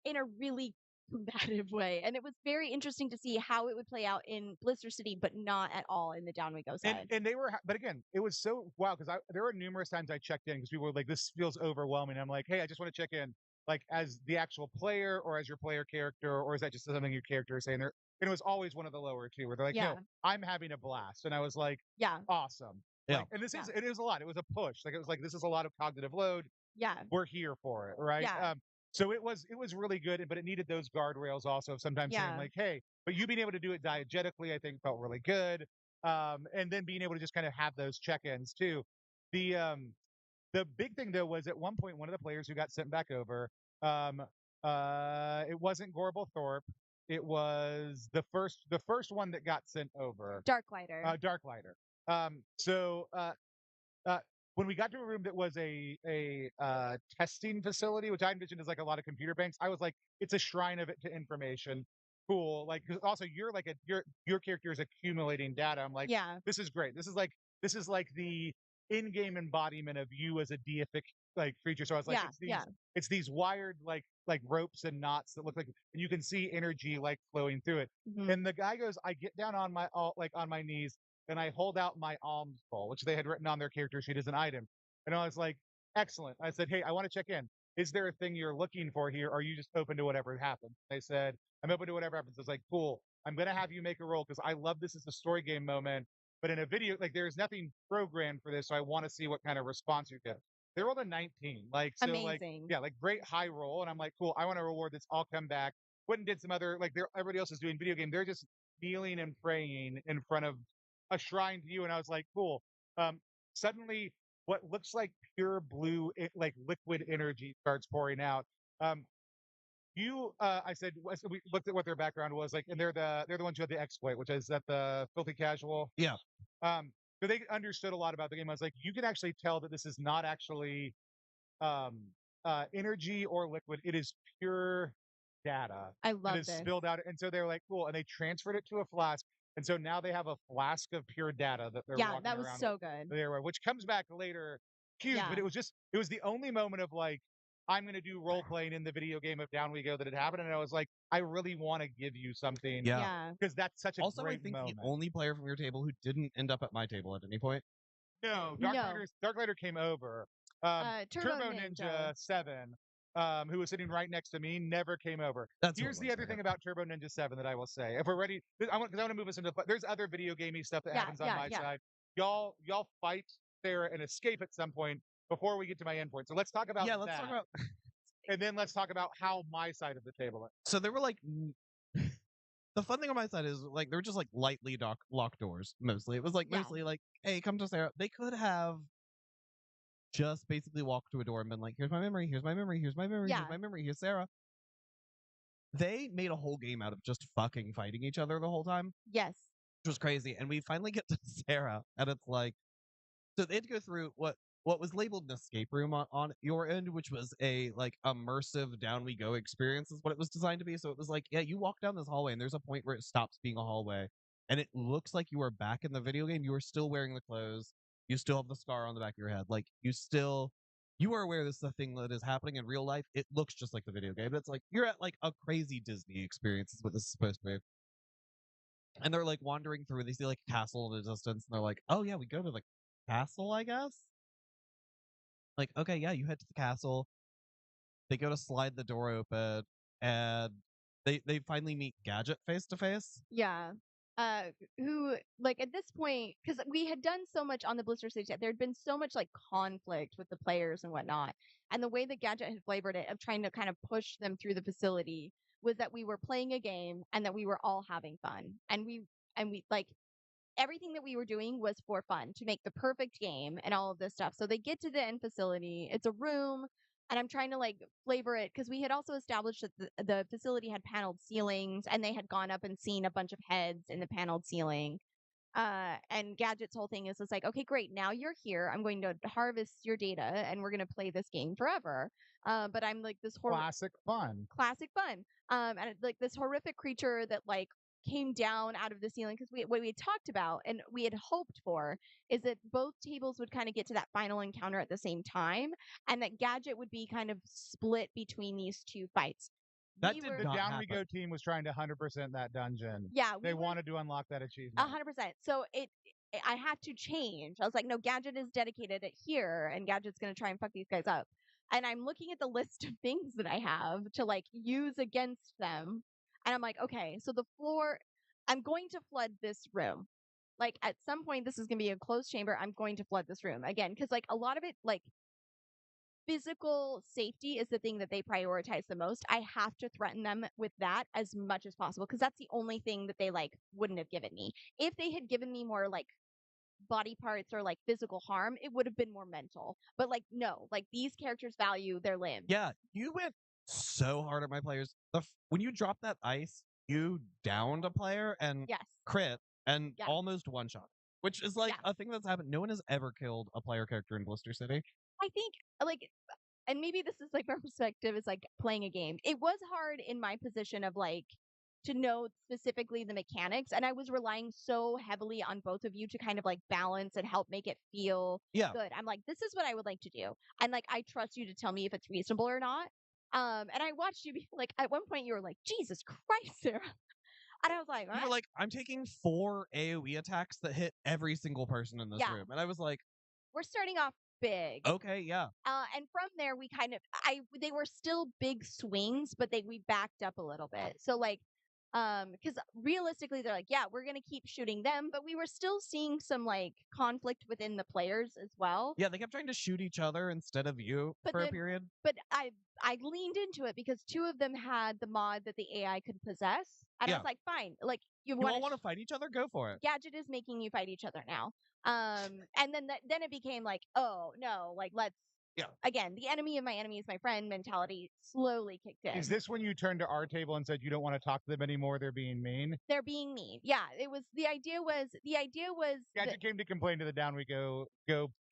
in a really combative way. And it was very interesting to see how it would play out in Blister City, but not at all in the Down We Go side. And they were, but again, it was so wow because there were numerous times I checked in because people were like, "This feels overwhelming." I'm like, "Hey, I just want to check in, like as the actual player or as your player character, or is that just something your character is saying?" And it was always one of the lower 2 where they're like, "No, I'm having a blast," and I was like, "Yeah, awesome." Yeah, like, and it is a lot. It was a push. Like it was like this is a lot of cognitive load. Yeah, we're here for it, right? Yeah. So it was really good, but it needed those guardrails also of sometimes saying like, hey, but you being able to do it diegetically, I think felt really good. And then being able to just kind of have those check-ins too. The big thing though was at one point one of the players who got sent back over, it wasn't Gorbel Thorpe. It was the first one that got sent over. Darklighter. So when we got to a room that was a testing facility, which I envisioned as like a lot of computer banks, I was like, it's a shrine of it to information. Cool. Like, 'cause also you're like your character is accumulating data. I'm like, Yeah. this is great. This is like the in-game embodiment of you as a deific like creature. So I was like, it's these wired like ropes and knots that look like, and you can see energy like flowing through it. Mhm. And the guy goes, I get down on my knees and I hold out my alms bowl, which they had written on their character sheet as an item. And I was like, excellent. I said, hey, I want to check in. Is there a thing you're looking for here? Or are you just open to whatever happens? They said, I'm open to whatever happens. I was like, cool. I'm going to have you make a roll because I love this as a story game moment. But in a video, like there's nothing programmed for this. So I want to see what kind of response you get. They rolled a 19. Like, so amazing. like great high roll. And I'm like, cool. I want to reward this. I'll come back. Went and did some other, like everybody else is doing video game. They're just kneeling and praying in front of a shrine to you. And I was like, cool. Suddenly what looks like pure blue, like liquid energy starts pouring out. I said so we looked at what their background was like, and they're the ones who had the exploit, which is that the filthy casual. Yeah. So they understood a lot about the game. I was like, you can actually tell that this is not actually um energy or liquid. It is pure data I that love is this. spilled out. And so they're like, cool. And they transferred it to a flask. And so now they have a flask of pure data that they're Yeah, walking that was around so good. there, which comes back later huge. Yeah. But it was the only moment of like, I'm going to do role playing in the video game of Down We Go that had happened. And I was like, I really want to give you something. Yeah. Yeah. Because that's such a Also, I great think moment. the only player from your table who didn't end up at my table at any point. No, No. Dark Rider came over. Turbo Ninja Ninja. 7, who was sitting right next to me, never came over. That's Here's the other thing about Turbo Ninja 7 that I will say. If we're ready, because I want to move us into. There's other video gamey stuff that happens on my side. Y'all fight Sarah and escape at some point before we get to my endpoint. So let's talk about let's talk about. And then let's talk about how my side of the table is. So there were like. The fun thing on my side is like they were just like lightly locked doors mostly. It was like mostly like, hey, come to Sarah. They could have just basically walked to a door and been like, here's my memory, here's my memory, here's my memory, here's my memory, here's Sarah. They made a whole game out of just fucking fighting each other the whole time. Yes. Which was crazy. And we finally get to Sarah, and it's like, so they had to go through what was labeled an escape room on your end, which was a like immersive down we go experience is what it was designed to be. So it was like, yeah, you walk down this hallway and there's a point where it stops being a hallway and it looks like you are back in the video game. You are still wearing the clothes. You still have the scar on the back of your head. Like you are aware this is a thing that is happening in real life. It looks just like the video game. It's like you're at like a crazy Disney experience is what this is supposed to be. And they're like wandering through. They see like a castle in the distance and they're like, oh yeah, we go to the castle, I guess. Like, okay, yeah, you head to the castle. They go to slide the door open, and they finally meet Gadget face to face. Yeah. Who like at this point, because we had done so much on the Blister stage, there had been so much like conflict with the players and whatnot, and the way that Gadget had flavored it of trying to kind of push them through the facility was that we were playing a game and that we were all having fun, and we like everything that we were doing was for fun to make the perfect game and all of this stuff. So they get to the end facility. It's a room, and I'm trying to like flavor it because we had also established that the facility had paneled ceilings, and they had gone up and seen a bunch of heads in the paneled ceiling. And Gadget's whole thing is it's like, okay, great. Now you're here. I'm going to harvest your data, and we're going to play this game forever. But I'm like this classic fun. And like this horrific creature that like came down out of the ceiling because what we had talked about and we had hoped for is that both tables would kind of get to that final encounter at the same time, and that Gadget would be kind of split between these two fights. That did the Down We Go team was trying to 100% that dungeon. Yeah, they wanted to unlock that achievement. 100%. So I had to change. I was like, no, Gadget is dedicated at here, and Gadget's going to try and fuck these guys up. And I'm looking at the list of things that I have to like use against them. And I'm like, okay, so the floor, I'm going to flood this room. Like at some point, this is going to be a closed chamber. I'm going to flood this room again. Cause like a lot of it, like physical safety is the thing that they prioritize the most. I have to threaten them with that as much as possible. Cause that's the only thing that they like wouldn't have given me. If they had given me more like body parts or like physical harm, it would have been more mental. But like no, like these characters value their limbs. Yeah, you went so hard at my players. When you dropped that ice, you downed a player and crit and almost one shot, which is like a thing that's happened. No one has ever killed a player character in Blister City. I think like, and maybe this is like my perspective is like playing a game. It was hard in my position of like to know specifically the mechanics, and I was relying so heavily on both of you to kind of like balance and help make it feel good. I'm like, this is what I would like to do, and like I trust you to tell me if it's reasonable or not. And I watched you be like, at one point you were like, Jesus Christ, Sarah. And I was like, what? You were like, I'm taking 4 AoE attacks that hit every single person in this room. And I was like, we're starting off big. Okay, yeah. And from there we kind of they were still big swings, but we backed up a little bit. So like because realistically they're like, yeah, we're gonna keep shooting them, but we were still seeing some like conflict within the players as well. Yeah, they kept trying to shoot each other instead of you for a period. But I leaned into it because 2 of them had the mod that the AI could possess, and I was like, fine, like you all want to fight each other, go for it. Gadget is making you fight each other now. And then it became like, oh no, like let's Again, the enemy of my enemy is my friend mentality slowly kicked in. Is this when you turned to our table and said you don't want to talk to them anymore? They're being mean. They're being mean. Yeah, it was the idea was Gadget came to complain to the Down We Go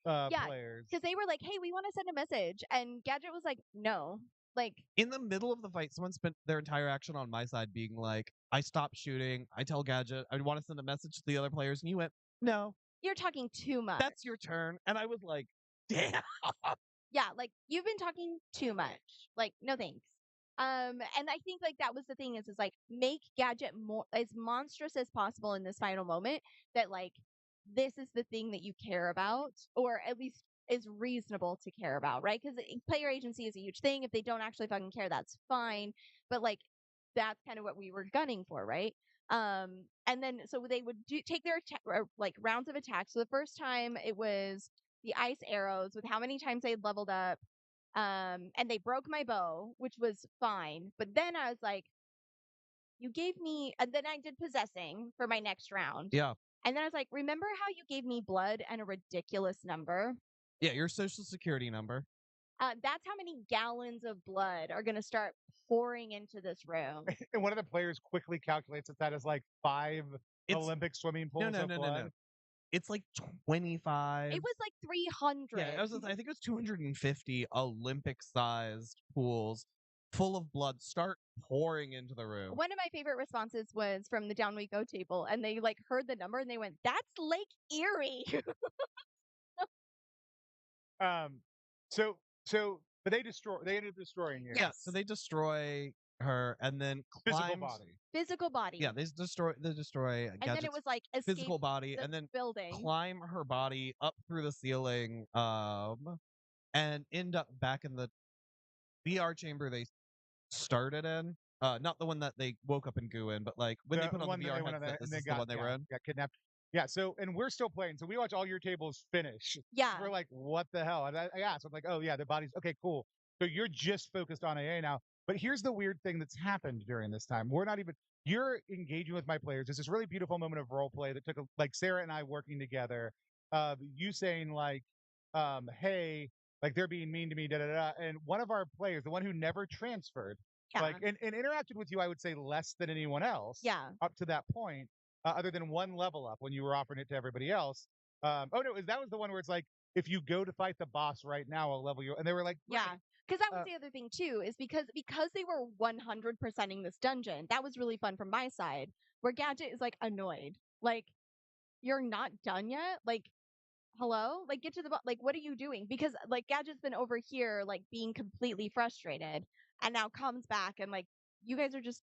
players. because they were like, "Hey, we want to send a message," and Gadget was like, "No." Like In the middle of the fight, someone spent their entire action on my side being like, I stopped shooting. I tell Gadget, I want to send a message to the other players. And you went, no, you're talking too much. that's your turn. And I was like, damn. Yeah, like you've been talking too much. Like, no thanks. And I think like that was the thing is like make Gadget more as monstrous as possible in this final moment that like this is the thing that you care about, or at least is reasonable to care about, right? Because player agency is a huge thing. If they don't actually fucking care, that's fine. But like that's kind of what we were gunning for, right? And then so they would take their like rounds of attack. So the first time it was the ice arrows with how many times they'd leveled up. And they broke my bow, which was fine. But then I was like, you gave me, and then I did possessing for my next round. Yeah. And then I was like, remember how you gave me blood and a ridiculous number? Yeah, your social security number. That's how many gallons of blood are going to start pouring into this room. And one of the players quickly calculates that is like 5 Olympic swimming pools of blood. No. It's like 25. It was like 300. Yeah, I think it was 250 Olympic-sized pools full of blood start pouring into the room. One of my favorite responses was from the Down We Go table, and they like heard the number and they went, "That's Lake Erie." But they ended up destroying you. Yeah, so they destroy her and then physical body. Yeah, they destroy and then it was like physical body and then building, climb her body up through the ceiling, and end up back in the VR chamber they started in. Not the one that they woke up and goo in, but like when they put on the VR headset, this is the one they were in. Got kidnapped. Yeah, so, and we're still playing. So we watch all your tables finish. Yeah. We're like, what the hell? And so I'm like, oh yeah, the body's, okay, cool. So you're just focused on AA now. But here's the weird thing that's happened during this time. You're engaging with my players. There's this really beautiful moment of role play that took, like Sarah and I working together. You saying like, hey, like they're being mean to me, da da da. And one of our players, the one who never transferred, like, and interacted with you, I would say less than anyone else. Yeah. Up to that point. Other than one level up when you were offering it to everybody else. That was the one where it's like, if you go to fight the boss right now, I'll level you. And they were like, yeah, because that was the other thing too, is because they were 100%ing this dungeon. That was really fun from my side, where Gadget is like annoyed, like you're not done yet, like hello, like get to the like what are you doing? Because like Gadget's been over here like being completely frustrated, and now comes back and like you guys are just.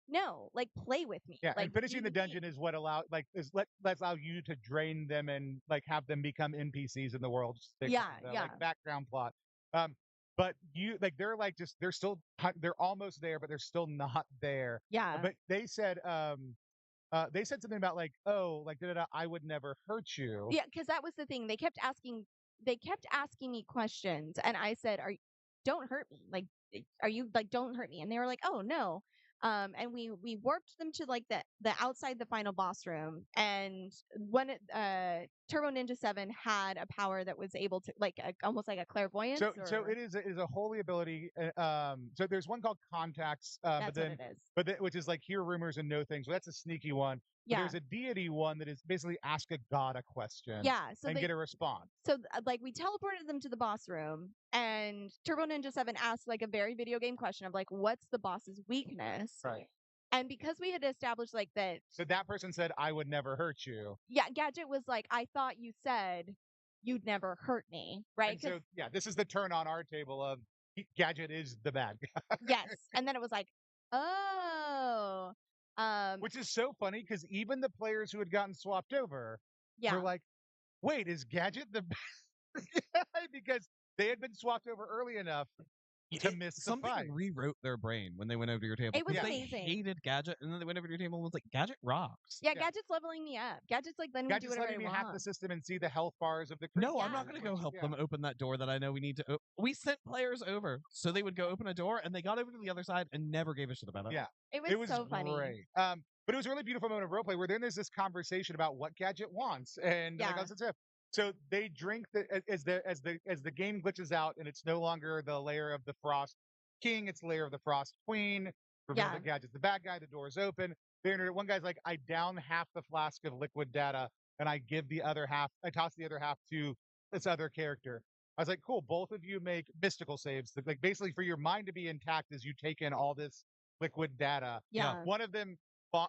No, like play with me. Yeah, like, and finishing the dungeon is what let's allow you to drain them and like have them become NPCs in the world. Like background plot. But they're almost there, but they're still not there. Yeah. But they said something about like, oh, like I would never hurt you. Yeah, because that was the thing. They kept asking me questions, and I said, don't hurt me. Like, are you like, don't hurt me? And they were like, oh no. And we warped them to like the outside the final boss room, and when Turbo Ninja 7 had a power that was able to like almost like a clairvoyance. So it is a holy ability. So there's one called Contacts, that's what it is. which is like hear rumors and know things. Well, that's a sneaky one. Yeah. There's a deity one that is basically ask a god a question. Yeah. So get a response. So like we teleported them to the boss room, and Turbo Ninja 7 asked like a very video game question of like, what's the boss's weakness? Right. And because we had established like that. So that person said, I would never hurt you. Yeah. Gadget was like, I thought you said you'd never hurt me. Right. And so, yeah, this is the turn on our table of Gadget is the bad guy. Yes. And then it was like, oh. Which is so funny because even the players who had gotten swapped over were like, wait, is Gadget the bad guy? Because they had been swapped over early enough to miss the something fight. Rewrote their brain when they went over to your table. It was amazing. They hated Gadget, and then they went over to your table and was like, Gadget rocks. Yeah, Gadget's leveling me up. Gadget's like letting me do whatever I want. Gadget's letting me hack the system and see the health bars of the No, I'm not going to go help them open that door that I know we need to. We sent players over, so they would go open a door, and they got over to the other side and never gave a shit about it. Yeah, it was so funny. Great. But it was a really beautiful moment of roleplay where then there's this conversation about what Gadget wants, and like, So they drink as the game glitches out and it's no longer the layer of the Frost King, it's layer of the Frost Queen. Reveal Yeah. that Gadget's the bad guy. The door's open. One guy's like, I down half the flask of liquid data and I give the other half. I toss the other half to this other character. I was like, cool. Both of you make mystical saves. Like basically for your mind to be intact as you take in all this liquid data. Yeah. One of them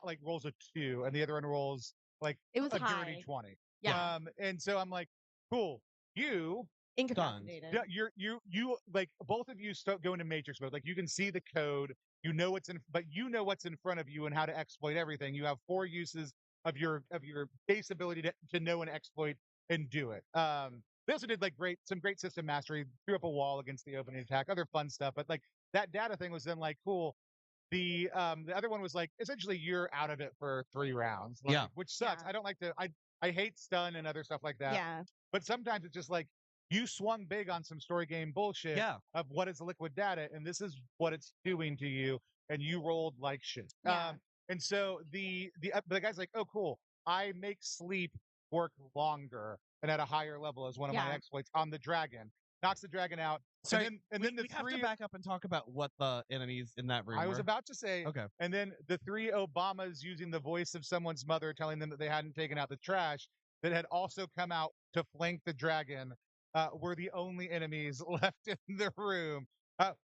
like rolls a 2 and the other one rolls like It was a high. dirty 20. Yeah. And so I'm like, cool. You Incapacitated. you like both of you go into matrix mode. Like you can see the code, you know what's in, but you know what's in front of you and how to exploit everything. You have 4 uses of your base ability to know and exploit and do it. They also did like some great system mastery, threw up a wall against the opening attack, other fun stuff. But like that data thing was then like cool. The other one was like essentially you're out of it for 3 rounds. Like, Yeah. which sucks. Yeah. I don't like to I hate stun and other stuff like that. Yeah. But sometimes it's just like you swung big on some story game bullshit Yeah. of what is liquid data, and this is what it's doing to you, and you rolled like shit. Yeah. And so the guy's like, oh cool, I make sleep work longer and at a higher level as one of my Yeah. exploits on the dragon. Knocks the dragon out. Sorry, and then the we have three to back up and talk about what the enemies in that room I was were. about to say, Okay. and then the 3 Obamas using the voice of someone's mother telling them that they hadn't taken out the trash that had also come out to flank the dragon were the only enemies left in the room,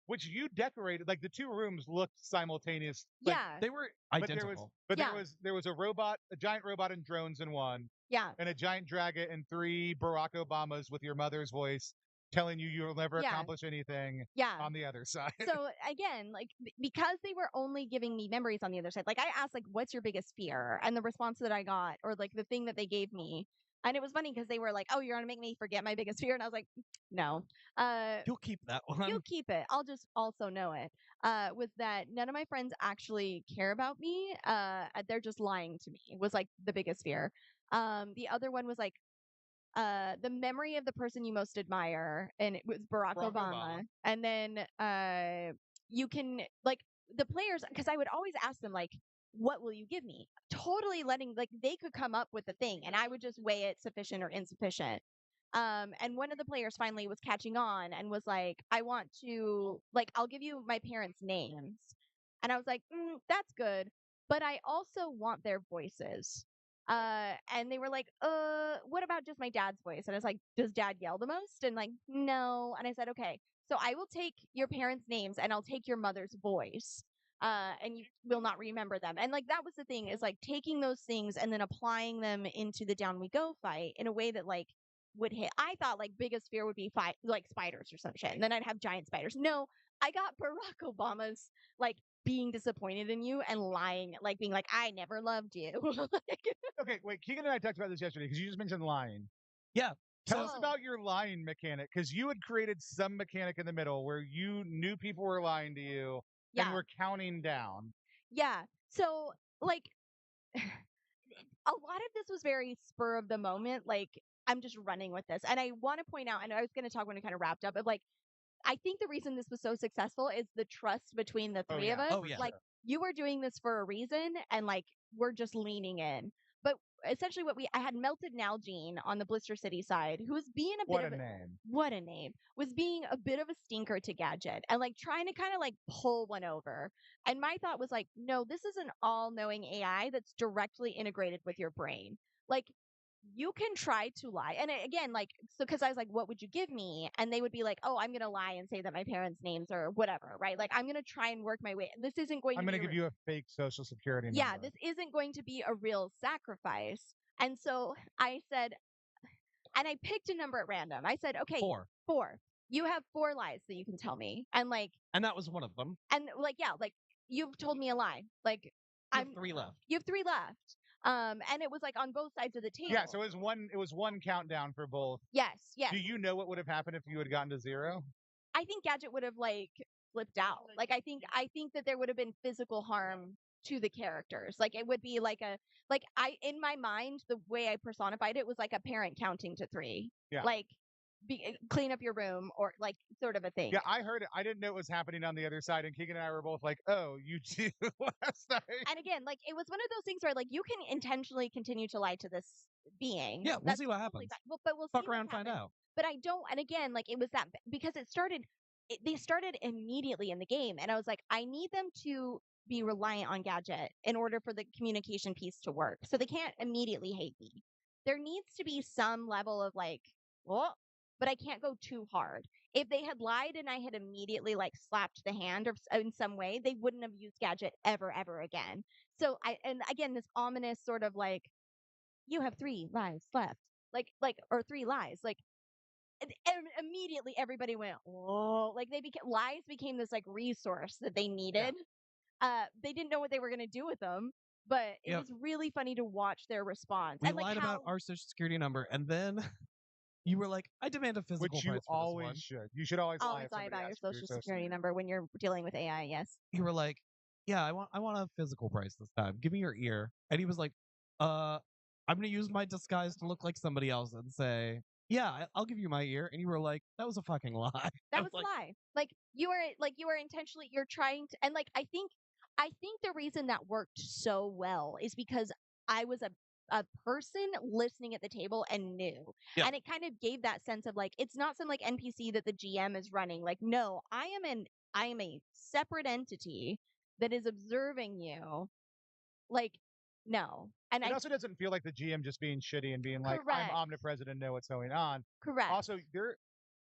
which you decorated. Like the 2 rooms looked simultaneous. Like, Yeah. They were but identical. Yeah. there was a giant robot and drones in one, Yeah. and a giant dragon and 3 Barack Obamas with your mother's voice telling you you'll never Yeah. accomplish anything Yeah. on the other side. So again, like because they were only giving me memories on the other side, like I asked, like, what's your biggest fear? And the response that I got, or like the thing that they gave me, and it was funny because they were like, oh, you're gonna make me forget my biggest fear. And I was like, no. You'll keep that one. You'll keep it. I'll just also know it. Was that none of my friends actually care about me. They're just lying to me was like the biggest fear. The other one was like the memory of the person you most admire, and it was Barack Obama. And then you can like the players, because I would always ask them like, what will you give me? Totally letting like they could come up with a thing and I would just weigh it sufficient or insufficient. And one of the players finally was catching on and was like, I want to like I'll give you my parents' names. And I was like, that's good, but I also want their voices. And they were like, what about just my dad's voice? And I was like, does dad yell the most? And like, no. And I said, okay, so I will take your parents' names and I'll take your mother's voice. And you will not remember them. And like, that was the thing is like taking those things and then applying them into the Down We Go fight in a way that like would hit. I thought like biggest fear would be like spiders or some shit. And then I'd have giant spiders. No, I got Barack Obama's like being disappointed in you and lying, like being like, I never loved you. Okay, wait. Keegan and I talked about this yesterday because you just mentioned lying. Yeah. Tell us about your lying mechanic, because you had created some mechanic in the middle where you knew people were lying to you and were counting down. Yeah. So, like, a lot of this was very spur of the moment. Like, I'm just running with this. And I want to point out, and I was going to talk when it kind of wrapped up, of like, I think the reason this was so successful is the trust between the 3 of us. Oh, yeah. Like, you were doing this for a reason, and like, we're just leaning in. But essentially, I had melted Nalgene on the Blister City side, who was being a bit of a name. What a name. Was being a bit of a stinker to Gadget and like trying to kind of like pull one over. And my thought was like, no, this is an all knowing AI that's directly integrated with your brain. Like, you can try to lie. And again, like, so because I was like, what would you give me? And they would be like, oh, I'm going to lie and say that my parents' names or whatever, right? Like, I'm going to try and work my way. This isn't going I'm to going to give you a fake social security number. Yeah, this isn't going to be a real sacrifice. And so I said, and I picked a number at random. I said, okay, 4. 4. You have 4 lies that you can tell me. And like, And that was one of them. and like, yeah, like you've told me a lie. Like, I have 3 left. You have 3 left. And it was like on both sides of the table. Yeah, so it was one countdown for both. Yes. Do you know what would have happened if you had gotten to 0? I think Gadget would have like flipped out. Like I think that there would have been physical harm to the characters. Like it would be like in my mind, the way I personified it was like a parent counting to 3. Yeah. Like clean up your room or like sort of a thing. Yeah, I heard it. I didn't know it was happening on the other side, and Keegan and I were both like, "Oh, you do." last night. And again, like it was one of those things where like you can intentionally continue to lie to this being. Yeah, we'll That's see what totally happens. fine. Well, but we'll Fuck see what around, find happens. out. But I don't. And again, like it was that because it started. They started immediately in the game, and I was like, I need them to be reliant on Gadget in order for the communication piece to work. So they can't immediately hate me. There needs to be some level of like, well, but I can't go too hard. If they had lied and I had immediately like slapped the hand or in some way, they wouldn't have used Gadget ever again. So and again, this ominous sort of like, you have 3 lives left, or 3 lies, like, and immediately everybody went, oh, like lies became this like resource that they needed. They didn't know what they were going to do with them, but it Yep. was really funny to watch their response. We And like lied about our social security number, and then you were like, I demand a physical Which you price for this always one. should. You should always lie always if lie somebody about your asks for social security number when you're dealing with AI. Yes. You were like, yeah, I want a physical price this time. Give me your ear. And he was like, I'm gonna use my disguise to look like somebody else and say, yeah, I'll give you my ear. And you were like, that was a fucking lie. I That was a like, lie. Like you were intentionally, you're trying to, and like I think the reason that worked so well is because I was a person listening at the table and knew. Yeah. And it kind of gave that sense of like it's not some like NPC that the GM is running. Like, no, I am a separate entity that is observing you. Like, no. And It I also doesn't feel like the GM just being shitty and being like, I'm correct. omnipresent and know what's going on. Correct. Also,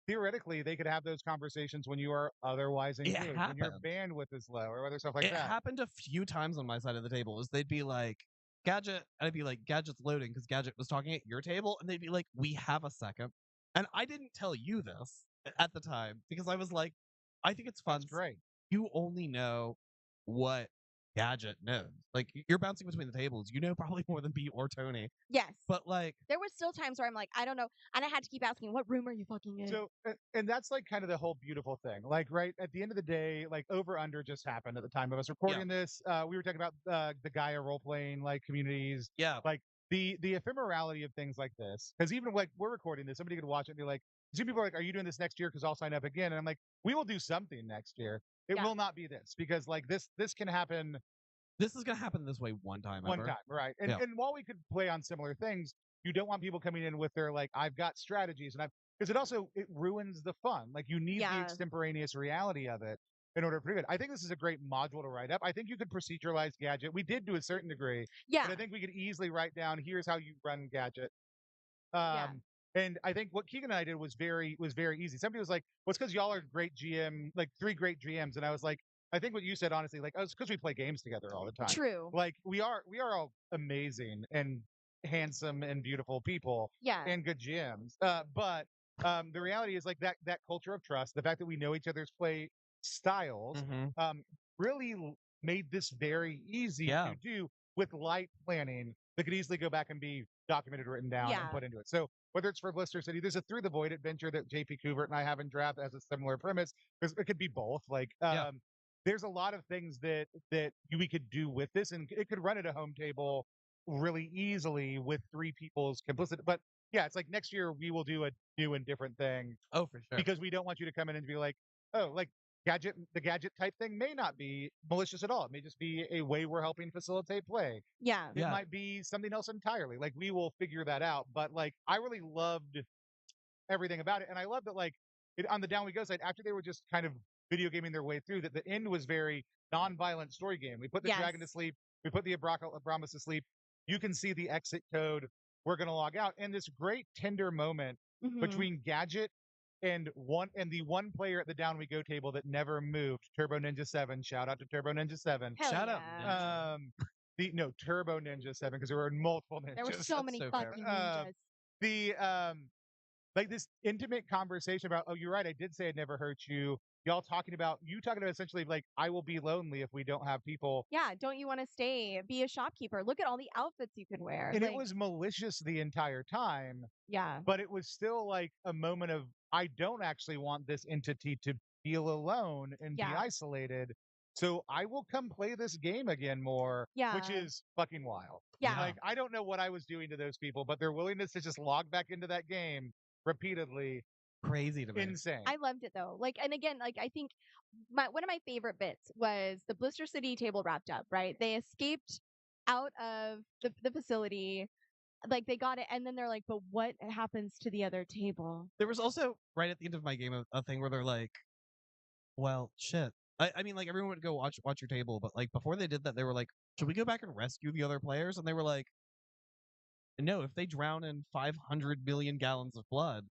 theoretically, they could have those conversations when you are otherwise engaged, when your happened. bandwidth is low or other stuff like It that. happened a few times on my side of the table. Was they'd be like, Gadget, and I'd be like, Gadget's loading because Gadget was talking at your table, and they'd be like, we have a second. And I didn't tell you this at the time because I was like, I think it's fun. That's great. You only know what Gadget knows. Like you're bouncing between the tables. You know probably more than Pete or Tony. Yes. But like there was still times where I'm like, I don't know. And I had to keep asking, what room are you fucking in? So, and that's like kind of the whole beautiful thing. Like, right at the end of the day, like over under just happened at the time of us recording this. We were talking about the Gaia role playing like communities. Yeah. Like the ephemerality of things like this. Because even like we're recording this, somebody could watch it and be like, some people are like, are you doing this next year? Because I'll sign up again. And I'm like, we will do something next year. It will not be this because like this can happen. This is gonna happen this way one time. One time, right? And while we could play on similar things, you don't want people coming in with their like, I've got strategies, and because it ruins the fun. Like you need the extemporaneous reality of it in order to do it. I think this is a great module to write up. I think you could proceduralize Gadget. We did to a certain degree, but I think we could easily write down here's how you run Gadget. And I think what Keegan and I did was very easy. Somebody was like, "Well, it's because y'all are great GM, like 3 great GMs," and I was like, I think what you said, honestly, like, oh, it's because we play games together all the time. True. Like we are all amazing and handsome and beautiful people. Yeah. And good GMs. But the reality is like that culture of trust, the fact that we know each other's play styles, really made this very easy to do with light planning that could easily go back and be documented, written down, and put into it. So whether it's for Blister City, there's a Through the Void adventure that JP Kubert and I have in draft as a similar premise. Because it could be both. Like there's a lot of things that we could do with this, and it could run at a home table really easily with 3 people's complicity. But yeah, it's like next year we will do a new and different thing. Oh, for sure. Because we don't want you to come in and be like, oh, like the gadget type thing may not be malicious at all. It may just be a way we're helping facilitate play. Yeah. It might be something else entirely. Like we will figure that out. But like I really loved everything about it. And I love that like on the Down We Go side, after they were just kind of video gaming their way through, that the end was very non-violent story game. We put the dragon to sleep. We put the Abramus to sleep. You can see the exit code. We're going to log out. And this great tender moment between Gadget and the one player at the Down We Go table that never moved, Turbo Ninja 7. Shout out to Turbo Ninja 7. Shout out. Turbo Ninja 7, because there were multiple ninjas. There were so many fucking ninjas. Like this intimate conversation about, oh, you're right, I did say I'd never hurt you. Y'all talking about essentially like, I will be lonely if we don't have people. Yeah, don't you want to stay, be a shopkeeper? Look at all the outfits you can wear. And it was malicious the entire time. Yeah. But it was still like a moment of, I don't actually want this entity to feel alone and be isolated. So I will come play this game again more, which is fucking wild. Yeah. Like, I don't know what I was doing to those people, but their willingness to just log back into that game repeatedly, crazy to me. Insane. I loved it though. Like, and again, like I think one of my favorite bits was the Blister City table wrapped up, right? They escaped out of the facility. like they got it, and then they're like, but what happens to the other table? There was also right at the end of my game a thing where they're like, well, shit. I mean, like everyone would go watch your table, but like before they did that, they were like, should we go back and rescue the other players? And they were like, no, if they drown in 500 million gallons of blood,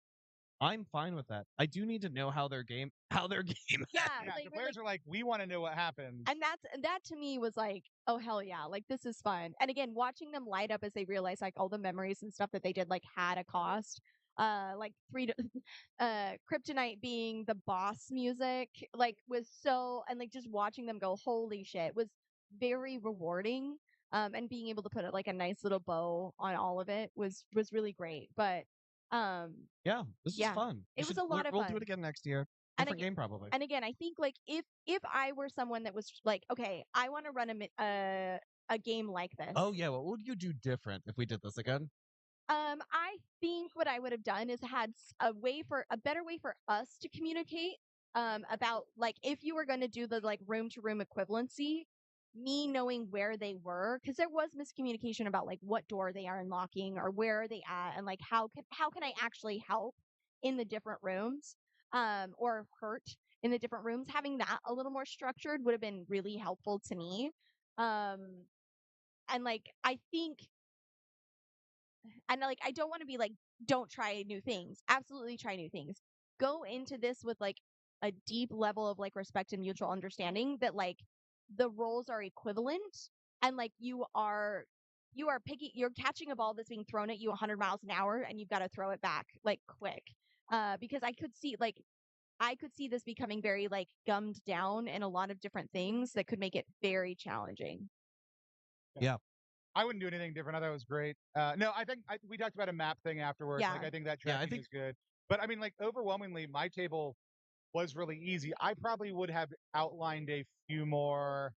I'm fine with that. I do need to know how their game Yeah, Yeah, like, the we're players like, are like, we want to know what happens. and that to me was like, oh hell yeah, like this is fun. And again, watching them light up as they realize like all the memories and stuff that they did like had a cost. Like Kryptonite being the boss music, like was so, and like just watching them go, holy shit, was very rewarding. And being able to put like a nice little bow on all of it was really great. But Yeah, this was yeah, fun. it was a lot of We'll fun. do it again next year. And Different game probably. And again, I think like if I were someone that was like, okay, I want to run a game like this. Oh yeah, what would you do different if we did this again? I think what I would have done is had a better way for us to communicate about like if you were going to do the like room to room equivalency, me knowing where they were, because there was miscommunication about like what door they are unlocking or where are they at, and like how can I actually help in the different rooms or hurt in the different rooms. Having that a little more structured would have been really helpful to me. And like I think, and like I don't want to be like, don't try new things. Absolutely try new things. Go into this with like a deep level of like respect and mutual understanding that like the roles are equivalent, and like you're catching a ball that's being thrown at you 100 miles an hour, and you've got to throw it back like quick. Because I could see this becoming very like gummed down in a lot of different things that could make it very challenging. Yeah. I wouldn't do anything different. I thought it was great. No, I think we talked about a map thing afterwards. Yeah. Like, I think that Yeah, I tracking think- is good. But I mean, like, overwhelmingly, my table was really easy. I probably would have outlined a few more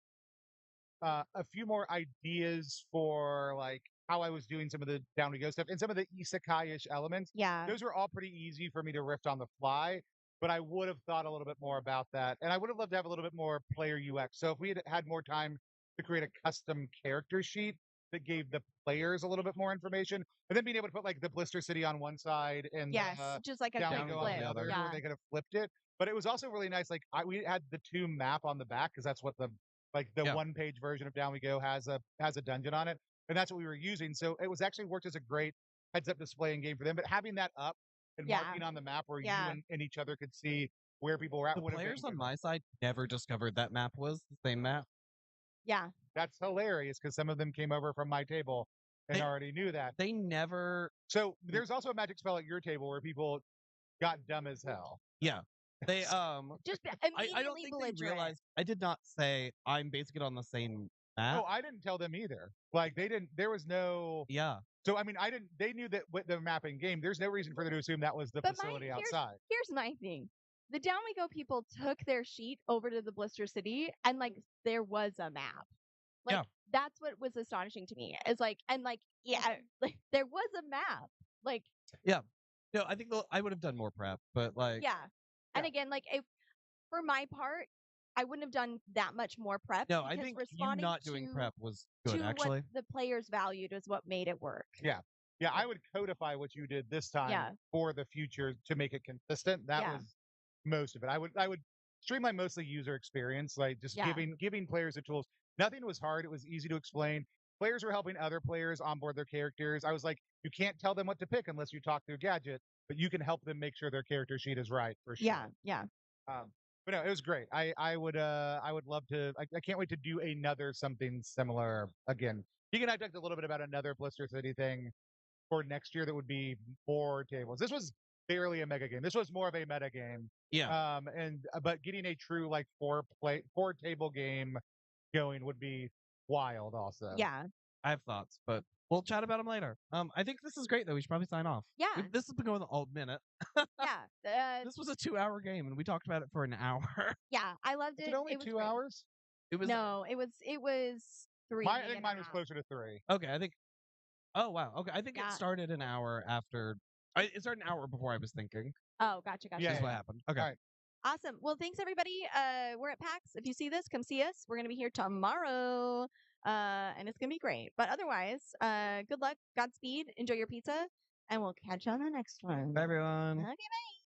ideas for like how I was doing some of the down we go stuff and some of the isekai-ish elements. Yeah. Those were all pretty easy for me to riff on the fly, but I would have thought a little bit more about that. And I would have loved to have a little bit more player UX. So if we had more time to create a custom character sheet that gave the players a little bit more information, and then being able to put like the Blister City on one side and Yes, just like a down quick we go on flip. the other, Yeah. where they could have flipped it. But it was also really nice. Like we had the tomb map on the back because that's what the Yeah. one-page version of Down We Go has a dungeon on it, and that's what we were using. So it was actually worked as a great heads-up display in game for them. But having that up and Yeah. marking on the map where Yeah. you and each other could see where people were at. The would have been players on good. my side never discovered that map was the same map. Yeah. That's hilarious because some of them came over from my table and They- already knew that. They never. So there's also a magic spell at your table where people got dumb as hell. Yeah. They Just I don't immediately think they belligerent. realized. I did not say I'm basing it on the same map. Oh, I didn't tell them either. Like they didn't. There was no. Yeah. So I mean, I didn't. They knew that with the mapping game. There's no reason for them to assume that was the But facility outside. Here's my thing. The Down We Go people took their sheet over to the Blister City, and like there was a map. Like Yeah. that's what was astonishing to me. Is like, and like yeah, like there was a map. Like No, I think I would have done more prep, but like yeah. And Yeah. again, like if for my part, I wouldn't have done that much more prep. no, I because think you responding not doing to- prep was to good actually. what the players valued is what made it work. Yeah, I would codify what you did this time Yeah. for the future to make it consistent. That Yeah. was most of it. I would streamline mostly user experience, like just Yeah. giving players the tools. Nothing was hard. It was easy to explain. Players were helping other players onboard their characters. I was like, you can't tell them what to pick unless you talk through Gadget, but you can help them make sure their character sheet is right for sure. Yeah. But no, it was great. I would love to. I can't wait to do another something similar again. Keegan and I talked a little bit about another Blister City thing for next year that would be 4 tables. This was barely a mega game. This was more of a meta game. Yeah. But getting a true like 4 table game going would be wild. Also. Yeah. I have thoughts, but we'll chat about them later. I think this is great though. We should probably sign off. Yeah. This has been going all minute. Yeah. This was a 2-hour game, and we talked about it for an hour. Yeah. I loved Is it. it only was 2 great. hours? It was No, it was 3. I think and mine a was half. closer to 3. okay. I think. Oh wow. Okay. I think Yeah. it started an hour after. It started an hour before I was thinking. Oh, gotcha. Yeah, Is what happened. Okay. All right. Awesome. Well, thanks everybody. We're at PAX. If you see this, come see us. We're gonna be here tomorrow. and it's gonna be great. But otherwise, good luck, Godspeed, enjoy your pizza, and we'll catch you on the next one. Bye, everyone. Okay, bye.